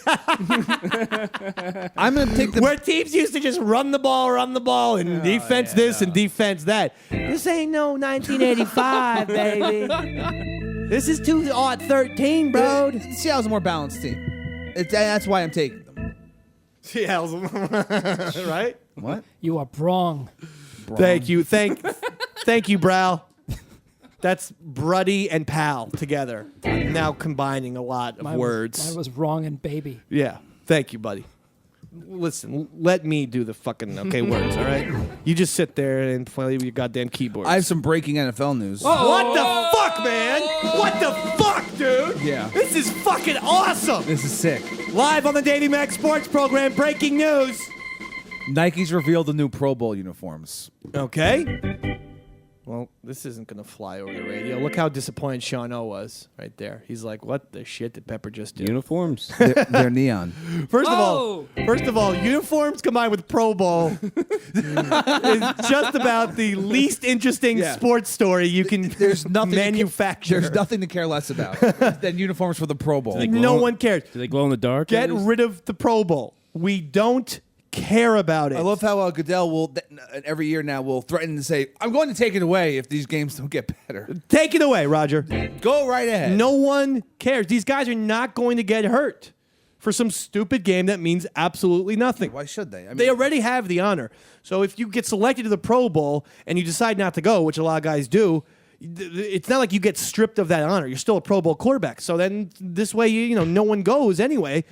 I'm going to take where teams used to just run the ball, and defense this and defense that. This ain't no 1985, baby. This is 2013, bro. Seattle's a more balanced team. That's why I'm taking them. Seattle's right? What? You are wrong. Thank you. Thank you, Brow. That's Bruddy and Pal together. I'm now combining a lot of words. Mine was wrong and baby. Yeah. Thank you, buddy. Listen, let me do the fucking words, all right? You just sit there and play with your goddamn keyboard. I have some breaking NFL news. What the fuck, man? What the fuck, dude? Yeah. This is fucking awesome. This is sick. Live on the Davey Mac Sports Program, breaking news. Nike's revealed the new Pro Bowl uniforms. Okay. Well, this isn't going to fly over the radio. Look how disappointed Sean O was right there. He's like, what the shit did Pepper just do? Uniforms. They're neon. First of all, uniforms combined with Pro Bowl is just about the least interesting sports story you can manufacture. There's nothing to care less about than uniforms for the Pro Bowl. No one cares. Do they glow in the dark? Get rid of the Pro Bowl. We don't care about it. I love how Goodell will every year now will threaten to say, "I'm going to take it away if these games don't get better." Take it away, Roger. Go right ahead. No one cares. These guys are not going to get hurt for some stupid game that means absolutely nothing. Why should they? I mean, they already have the honor. So if you get selected to the Pro Bowl and you decide not to go, which a lot of guys do, it's not like you get stripped of that honor. You're still a Pro Bowl quarterback. So then this way, no one goes anyway.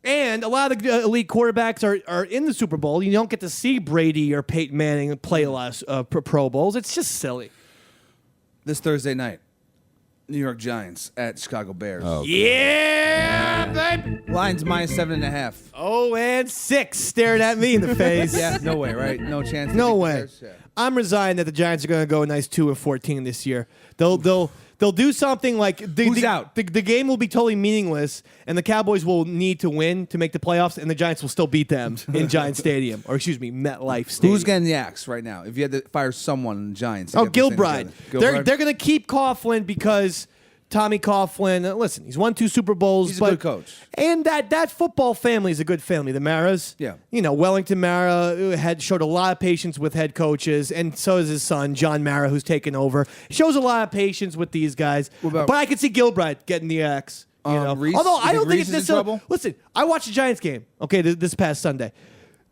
And a lot of the elite quarterbacks are in the Super Bowl. You don't get to see Brady or Peyton Manning play a lot of Pro Bowls. It's just silly. This Thursday night, New York Giants at Chicago Bears. Oh, yeah, baby. Lions -7.5. 0-6 staring at me in the face. Yeah, no way, right? No chance. No way. I'm resigned that the Giants are going to go a nice 2-14 this year. They'll do something like Who's out? The game will be totally meaningless, and the Cowboys will need to win to make the playoffs, and the Giants will still beat them in Giant Stadium, or excuse me, MetLife Stadium. Who's getting the axe right now? If you had to fire someone in the Giants, Gilbride. They're going to keep Coughlin because Tommy Coughlin. Listen, he's won 2 Super Bowls. He's a good coach, and that football family is a good family. The Maras. Yeah. Wellington Mara showed a lot of patience with head coaches, and so is his son John Mara, who's taken over. Shows a lot of patience with these guys. But I could see Gilbride getting the axe. Reese, although I don't think Reese it's in trouble. Listen, I watched the Giants game. Okay, this past Sunday.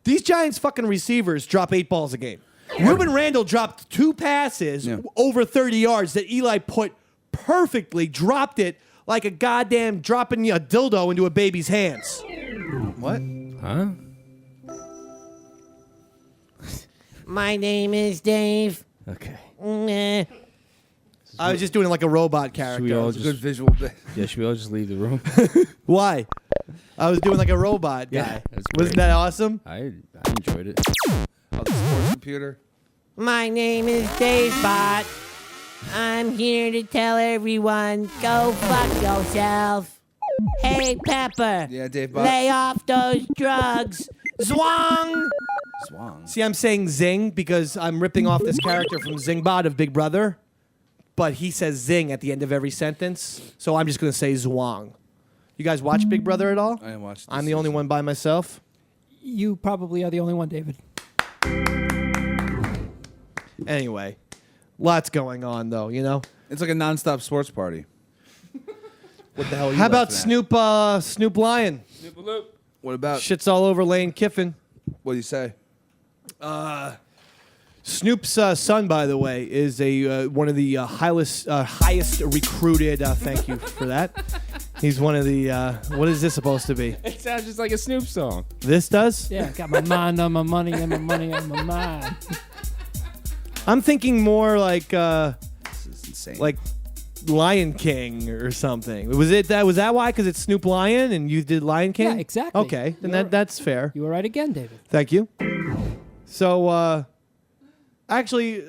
These Giants fucking receivers drop 8 balls a game. Ruben Randall dropped 2 passes over 30 yards that Eli put perfectly, dropped it like a goddamn dropping a dildo into a baby's hands. What? Huh? My name is Dave. Okay. I was just doing it like a robot character. Should we all It's a just, good visual. yeah, should we all just leave the room? Why? I was doing like a robot guy. Yeah, that's Wasn't great. that awesome? I enjoyed it. Oh, the sports computer. My name is Dave Bot. I'm here to tell everyone, go fuck yourself. Hey, Pepper. Yeah, Dave Bot. Lay off those drugs. Zwang! Swang. See, I'm saying Zing because I'm ripping off this character from Zingbot of Big Brother, but he says Zing at the end of every sentence, so I'm just going to say Zwang. You guys watch Big Brother at all? I didn't watch this I'm the only one by myself. You probably are the only one, David. Anyway, lots going on though, It's like a nonstop sports party. What the hell are you How about laughing at? Snoop Lion? What about? Shit's all over Lane Kiffin. What do you say? Snoop's son, by the way, is a one of the highest recruited. Thank you for that. He's one of the. What is this supposed to be? It sounds just like a Snoop song. This does? Yeah, got my mind on my money and my money on my mind. I'm thinking more like This is insane. like Lion King or something. Was that why? Because it's Snoop Lion and you did Lion King? Yeah, exactly. Okay, then that's fair. You were right again, David. Thank you. So, actually,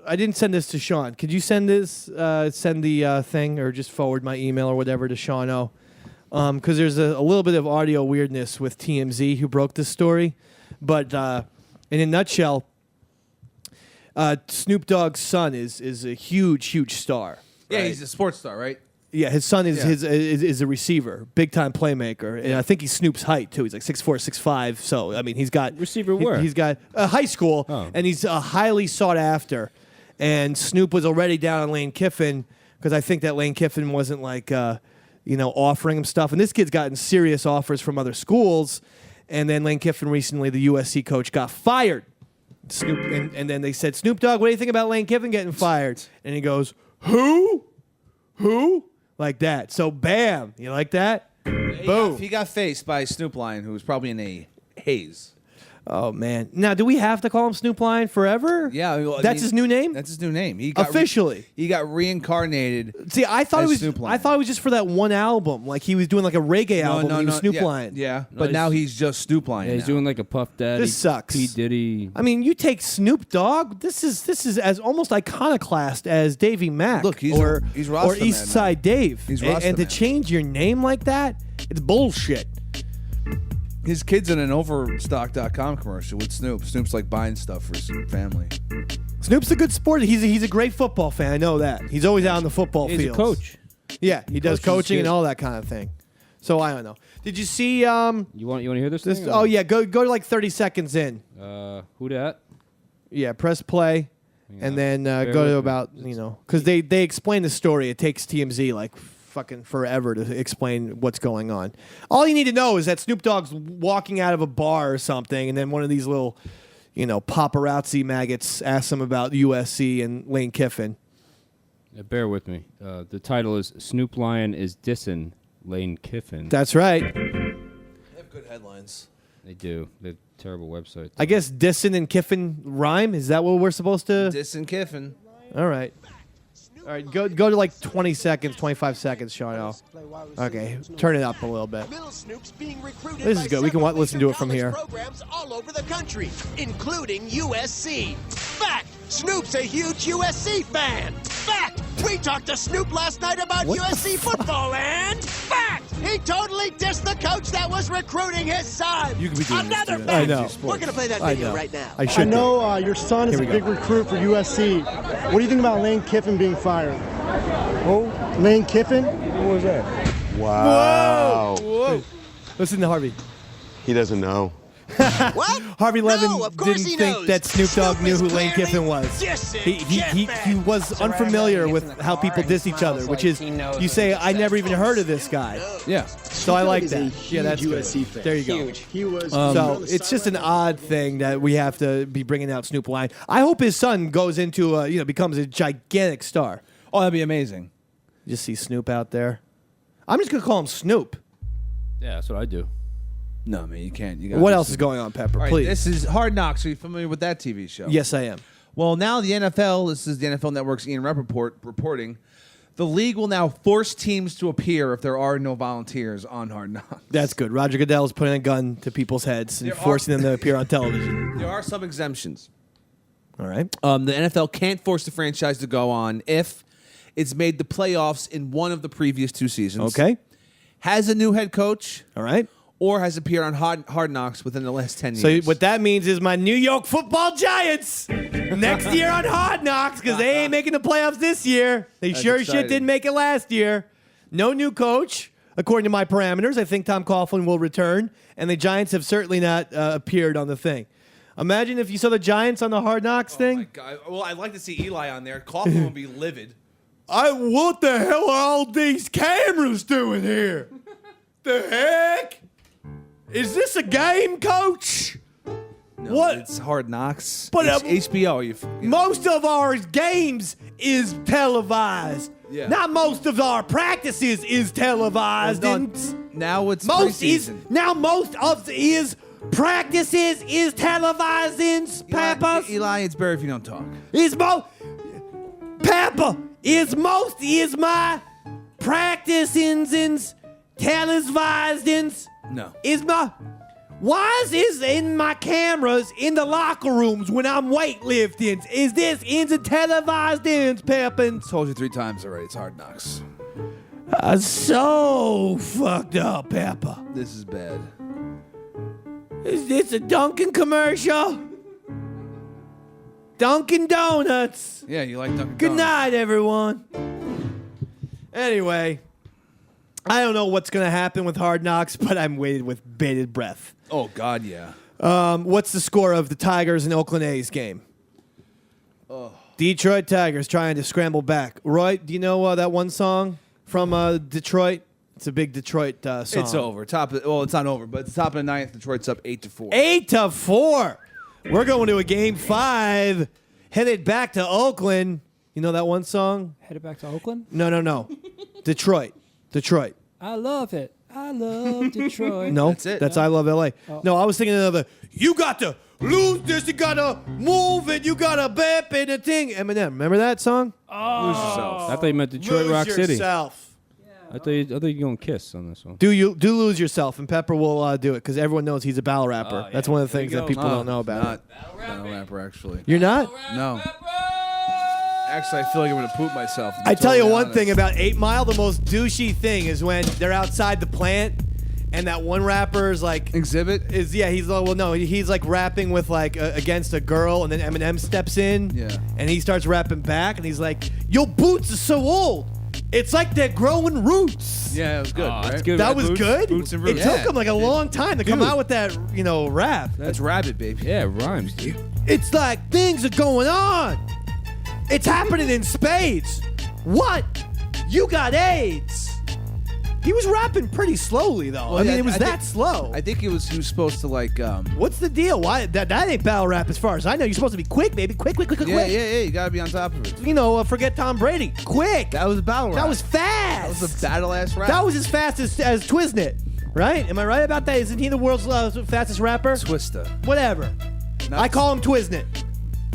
I didn't send this to Sean. Could you send this, send the thing, or just forward my email or whatever to Sean O? Because there's a little bit of audio weirdness with TMZ who broke this story. But in a nutshell, Snoop Dogg's son is a huge star. Yeah, right? he's a sports star, right? Yeah, his son is Yeah. is a receiver, big time playmaker, and I think he's Snoop's height too. He's like 6'4", 6'5". So I mean, he's got Receiver where? He's got high school, Oh. and he's highly sought after. And Snoop was already down on Lane Kiffin because I think that Lane Kiffin wasn't like offering him stuff. And this kid's gotten serious offers from other schools. And then Lane Kiffin recently, the USC coach, got fired. Snoop, and then they said, Snoop Dogg, what do you think about Lane Kiffin getting fired? And he goes, Who? Like that. So, bam. You like that? Boom. He got faced by Snoop Lion, who was probably in a haze. Oh, man. Now, do we have to call him Snoop Lion forever? Yeah, well, I That's mean, his new name? That's his new name. He got Officially. he got reincarnated. See, I thought as it was. Snoop Lion. I thought it was just for that one album. Like he was doing like a reggae album. And he was Snoop yeah, Lion. Yeah, No, but now he's just Snoop Lion. Yeah, he's now. doing like a Puff Daddy. This sucks. P. Diddy. I mean, you take Snoop Dogg. This is as almost iconoclast as Davey Mac. Look, he's or Rasta Man East Side Dave. He's and Rasta to Man. change your name like that, it's bullshit. His kid's in an Overstock.com commercial with Snoop. Snoop's like buying stuff for his family. Snoop's a good sport. He's a great football fan. I know that. He's always out on the football He's field. a coach. Yeah, he does Coaches coaching and kid. all that kind of thing. So I don't know. Did you see? You want to hear this? This? thing? Oh yeah, go to like 30 seconds in. Who dat? Yeah, press play, and then go to about because they explain the story. It takes TMZ like fucking forever to explain what's going on. All you need to know is that Snoop Dogg's walking out of a bar or something, and then one of these little, paparazzi maggots asks him about USC and Lane Kiffin. Bear with me. The title is Snoop Lion is dissing Lane Kiffin. That's right. They have good headlines. They do. They're terrible website. I guess Disson and Kiffin rhyme. Is that what we're supposed to? Disson Kiffin. All right. All right, go to like 20 seconds, 25 seconds, Sean. Okay, turn it up a little bit. This is good. We can listen to it from here. Programs all over the country, including USC. Fact: Snoop's a huge USC fan. Fact: we talked to Snoop last night about USC football, and fact: he totally dissed the coach that was recruiting his son. You could be doing Another this, fact. I know. We're gonna play that I video know. right now. I should. know your son is Here a we big go. recruit for USC. What do you think about Lane Kiffin being fired? Who? Lane Kiffin? Who was that? Wow. Whoa. Listen to Harvey. He doesn't know. What? Harvey Levin No, of course didn't he think knows. that Snoop Dogg Snoop knew is who Lane clearly Kiffin was. dissing He was unfamiliar with how people diss each other, which is you say, I never even heard of this guy. Yeah. So I like that. Yeah, that's USC good. fan. There you go. Huge. He was. So it's just an odd thing that we have to be bringing out Snoop Lion. I hope his son goes into becomes a gigantic star. Oh, that'd be amazing. You see Snoop out there. I'm just gonna call him Snoop. Yeah, that's what I do. No, man, you can't. You gotta What do else is something. going on, Pepper? All right, Please. this is Hard Knocks. Are you familiar with that TV show? Yes, I am. Well, now the NFL, this is the NFL Network's Ian Rappaport reporting, the league will now force teams to appear if there are no volunteers on Hard Knocks. That's good. Roger Goodell's putting a gun to people's heads and There are- forcing them to appear on television. There are some exemptions. All right. The NFL can't force the franchise to go on if it's made the playoffs in one of the previous 2 seasons. Okay. Has a new head coach. All right. Or has appeared on Hard Knocks within the last 10 So years. what that means is my New York Football Giants next year on Hard Knocks because they ain't making the playoffs this year. They That's sure as exciting. shit didn't make it last year. No new coach, according to my parameters. I think Tom Coughlin will return, and the Giants have certainly not appeared on the thing. Imagine if you saw the Giants on the Hard Knocks thing. My God. Well, I'd like to see Eli on there. Coughlin would be livid. What the hell are all these cameras doing here? The heck? Is this a game, coach? No, What? It's Hard Knocks. But, it's HBO. Most of our games is televised. Yeah. Not most of our practices is televised. Now it's most preseason. most of his practices is televised in Papa. Eli, it's better if you don't talk. Is Papa is my practicings televised No. is my why is in my cameras in the locker rooms when I'm weightlifting? Is this into televised Peppins? Told you 3 times already. It's Hard Knocks. So fucked up, Peppa. This is bad. Is this a Dunkin' commercial? Dunkin' Donuts. Yeah, you like Dunkin' Good Donuts. night, everyone. Anyway, I don't know what's going to happen with Hard Knocks, but I'm waiting with bated breath. Oh, God, yeah. What's the score of the Tigers and Oakland A's game? Oh. Detroit Tigers trying to scramble back. Roy, do you know that one song from Detroit? It's a big Detroit song. It's over. It's not over, but it's top of the 9th. Detroit's up 8-4. 8-4. We're going to a game 5. Headed back to Oakland. You know that one song? Headed back to Oakland? No. Detroit. I love it. I love Detroit. No, That's it. that's I Love L.A. Oh. No, I was thinking of the, you got to lose this, you got to move it, you got to bap in the thing. Eminem, remember that song? Lose yourself. I thought you meant Detroit Lose Rock City. yourself. I thought you were going to Kiss on this one. Do lose yourself, and Pepper will do it, because everyone knows he's a battle rapper. That's one of the things that people don't know about. Not battle rapper, actually. You're not? No. Actually, I feel like I'm going to poop myself. to be I tell you totally one honest. thing about 8 Mile, the most douchey thing is when they're outside the plant and that one rapper is like Exhibit? He's like rapping with like against a girl, and then Eminem steps in and he starts rapping back, and he's like, your boots are so old. It's like they're growing roots. Yeah, it was good. right? That's good. That right? was Boots? good. Boots and It roots. took Yeah. him like a long time to come out with that, rap. That's rabbit, baby. Yeah, it rhymes, dude. It's like things are going on. It's happening in spades. What? You got AIDS. He was rapping pretty slowly, though. Well, it was think- that slow. I think he was supposed to like. What's the deal? Why that ain't battle rap as far as I know. You're supposed to be quick, baby. Quick. Yeah. You gotta be on top of it. Forget Tom Brady. Quick. That was a battle rap. That was fast. That was a battle ass rap. That was as fast as Twiznit, right? Am I right about that? Isn't he the world's fastest rapper? Twista. Whatever. I call him Twiznit.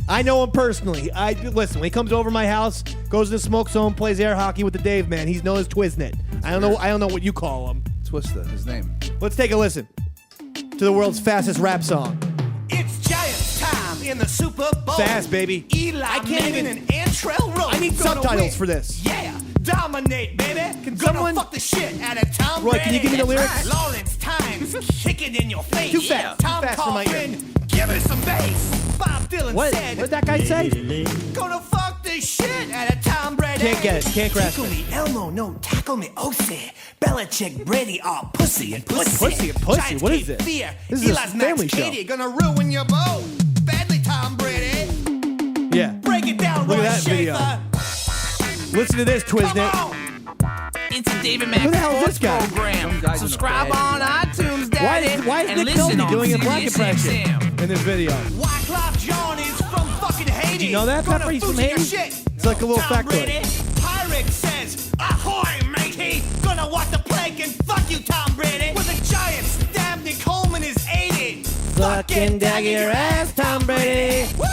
I know him personally. Listen, when he comes over my house, goes to the smoke zone, plays air hockey with the Dave man. He's known as Twiznit. I don't know what you call him. Twista, his name. Let's take a listen to the world's fastest rap song. It's Giants time in the Super Bowl. Fast, baby. Eli Manning and Antrell Rowe. I need Gonna subtitles win. for this. Yeah, dominate, baby. Gonna someone- fuck the shit out of Tom Roy, Brady. can you give me the lyrics? That's right. Lawrence Times, kick it in your face. Too fast, Tom too fast for my Coughlin, give it some bass. Bob Dylan What said. did that guy say? Gonna fuck the shit out of Tom Brady. Can't get it, can't grasp Tickle it. me Elmo, no tackle me Osi. Belichick, Brady are pussy and pussy. Pussy and pussy? Giants What is keep this? Fear. This is a Eli's family Max show. Katie gonna ruin your boat. Badly, Tom Brady. Yeah. Break it down, Look Roy at that video. Schaefer. Listen to this, Twiznit. Come on. It's a David Mac Who the hell is Sports this guy? Program. Subscribe on iTunes, Daddy. Why is and Nick listen Nolte on doing a black Sirius impression XM. in this video? Wyclef Jean is from fucking Haiti. Did you know that, Gonna Pepper? He's from Fuji your Haiti? shit. It's like a little Tom factoid. Brady, Pirate says, ahoy, matey. Gonna walk the plank and fuck you, Tom Brady. With the Giants, damn Nick Coleman is 80. Fucking dag your ass, Tom Brady. Woo!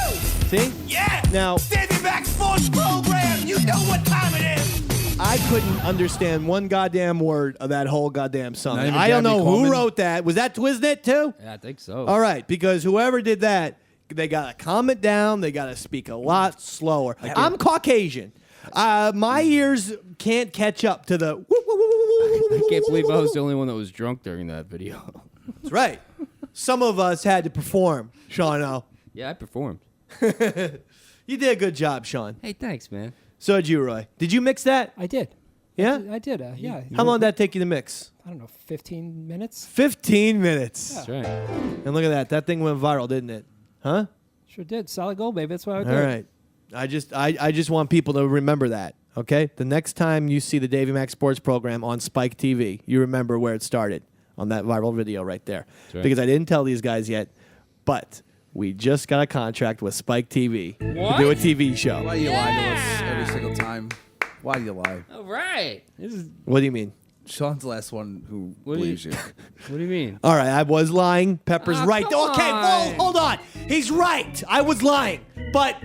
See? Yeah. Now, Davey Mac Sports Program. You know what time it is. I couldn't understand one goddamn word of that whole goddamn song. Not even I don't Dabney know Coleman? who wrote that. Was that Twiznit too? Yeah, I think so. All right, because whoever did that, they got to calm it down. They got to speak a lot slower. I'm Caucasian. My ears can't catch up to the. I can't believe I was the only one that was drunk during that video. That's right. Some of us had to perform, Sean. Yeah, I performed. You did a good job, Sean. Hey, thanks, man. So did you, Roy. Did you mix that? I did. Yeah? I did. Yeah. How long did that take you to mix? I don't know, 15 minutes? 15 minutes. That's right. And look at that. That thing went viral, didn't it? Huh? Sure did. Solid gold, baby. That's what I would do. All right. I just want people to remember that, okay? The next time you see the Davey Mac Sports Program on Spike TV, you remember where it started on that viral video right there. right. Because I didn't tell these guys yet, but We just got a contract with Spike TV What? to do a TV show. Why do you lie to us every single time? Why do you lie? All right. What do you mean? Sean's the last one who What do believes you- you. What do you mean? All right, I was lying. Pepper's Oh, right. come Okay, well, on. hold on. He's right. I was lying. But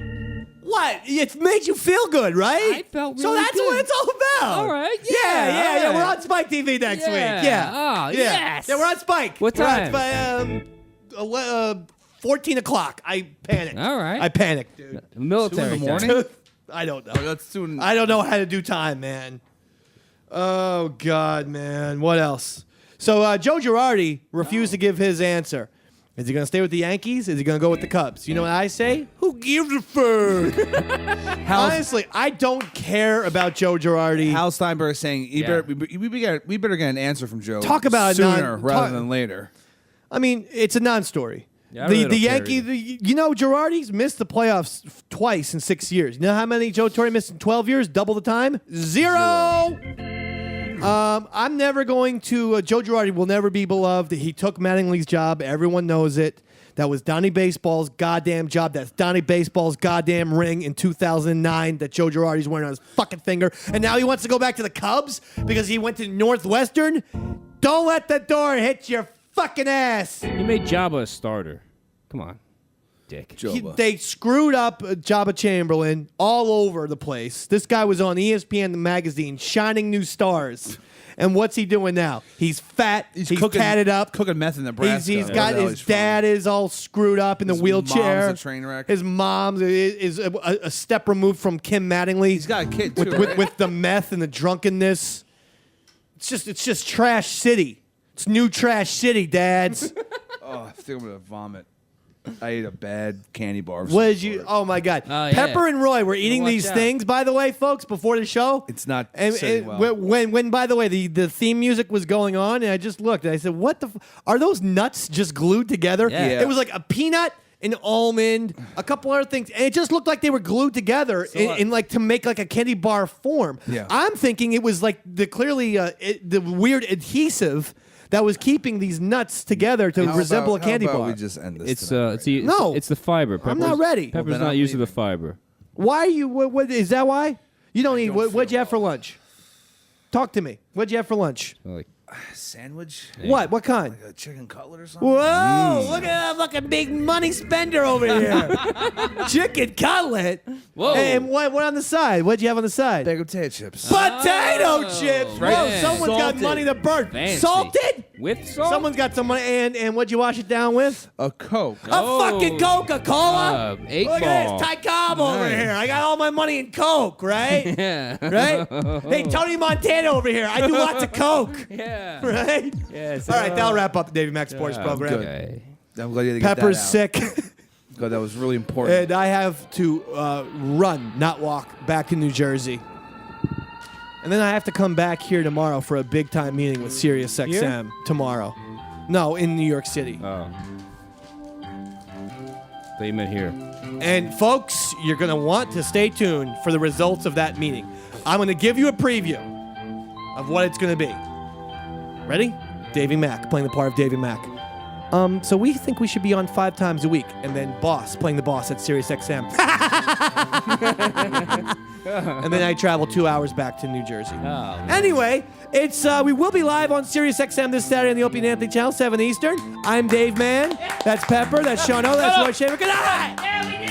what? It made you feel good, right? I felt So really that's good. what it's all about. All right, Yeah. yeah, all We're right. on Spike TV next week. Yeah. Yeah. Oh, yeah. yes. Yeah, we're on Spike. What We're time? on 14 o'clock. I panicked. All right. I panicked, dude. Military 2 in the time. morning? I don't know. That's soon. I don't know how to do time, man. Oh, God, man. What else? So Joe Girardi refused to give his answer. Is he going to stay with the Yankees? Is he going to go with the Cubs? You know what I say? Who gives a fuck? Honestly, I don't care about Joe Girardi. Hal Steinberg is saying Yeah. we better get an answer from Joe. Talk about sooner rather than later. I mean, it's a non-story. Yeah, I really the don't care Yankees, you know, Girardi's missed the playoffs twice in 6 years. You know how many Joe Torre missed in 12 years? Double the time? Zero. I'm never going to. Joe Girardi will never be beloved. He took Mattingly's job. Everyone knows it. That was Donnie Baseball's goddamn job. That's Donnie Baseball's goddamn ring in 2009 that Joe Girardi's wearing on his fucking finger. And now he wants to go back to the Cubs because he went to Northwestern. Don't let the door hit your fucking ass. He made Jabba a starter. Come on, dick. They screwed up Jabba Chamberlain all over the place. This guy was on ESPN the magazine, shining new stars. And what's he doing now? He's fat. He's cooking, tatted up. cooking meth in Nebraska. He's got his dad is all screwed up in the His wheelchair. mom's a train wreck. His mom is a step removed from Kim Mattingly. He's got a kid too, with, right? with the meth and the drunkenness. It's just trash city. It's new trash city, dads. Oh, I think I'm gonna vomit. I ate a bad candy bar. What did you? Oh my God! yeah. Pepper and Roy were eating watch these out. things, by the way, folks, before the show. It's not And, sitting well. when by the way the theme music was going on, and I just looked and I said, "What the? Are those nuts just glued together?" Yeah. It was like a peanut, an almond, a couple other things, and it just looked like they were glued together in like to make like a candy bar form. Yeah. I'm thinking it was like the weird adhesive that was keeping these nuts together to resemble a candy bar. We just end this. It's tonight, No. it's the fiber. I'm not ready. Pepper's Well, then not I'm used to the leaving. fiber. Why are you? What is that? Why you don't eat? What'd you have for lunch? Talk to me. What'd you have for lunch? Like, sandwich. What? What kind? Like a chicken cutlet or something. Whoa! Look at that fucking big money spender over here. Chicken cutlet. Whoa. And what on the side? What'd you have on the side? Bag of potato chips. Potato chips. right. Whoa! Yeah. Someone's got Salted. money to burn. Fancy. Salted. with salt? Someone's got some money. And what'd you wash it down with? A Coke. A fucking Coca-Cola. 8 Look Ball. at this Ty Cobb over Nice. here. I got all my money in Coke, right? Yeah. Right? Hey, Tony Montana over here. I do lots of Coke. Yeah. Right? Yes. All right, that'll wrap up the Davey Mac Sports Program. Okay. I'm glad you had to get Pepper's that out. sick. God, that was really important. And I have to run, not walk, back to New Jersey. And then I have to come back here tomorrow for a big time meeting with Sirius XM tomorrow. No, in New York City. Oh. Thought you meant here. And folks, you're going to want to stay tuned for the results of that meeting. I'm going to give you a preview of what it's going to be. Ready? Davey Mac, playing the part of Davey Mac. So we think we should be on 5 times a week, and then Boss, playing the boss at Sirius XM. And then I travel 2 hours back to New Jersey. Oh. Anyway, it's we will be live on Sirius XM this Saturday on the Opie and Anthony Channel, 7 Eastern. I'm Dave Mann. That's Pepper. That's Sean O. That's Roy Shaver. Good night. Yeah, we did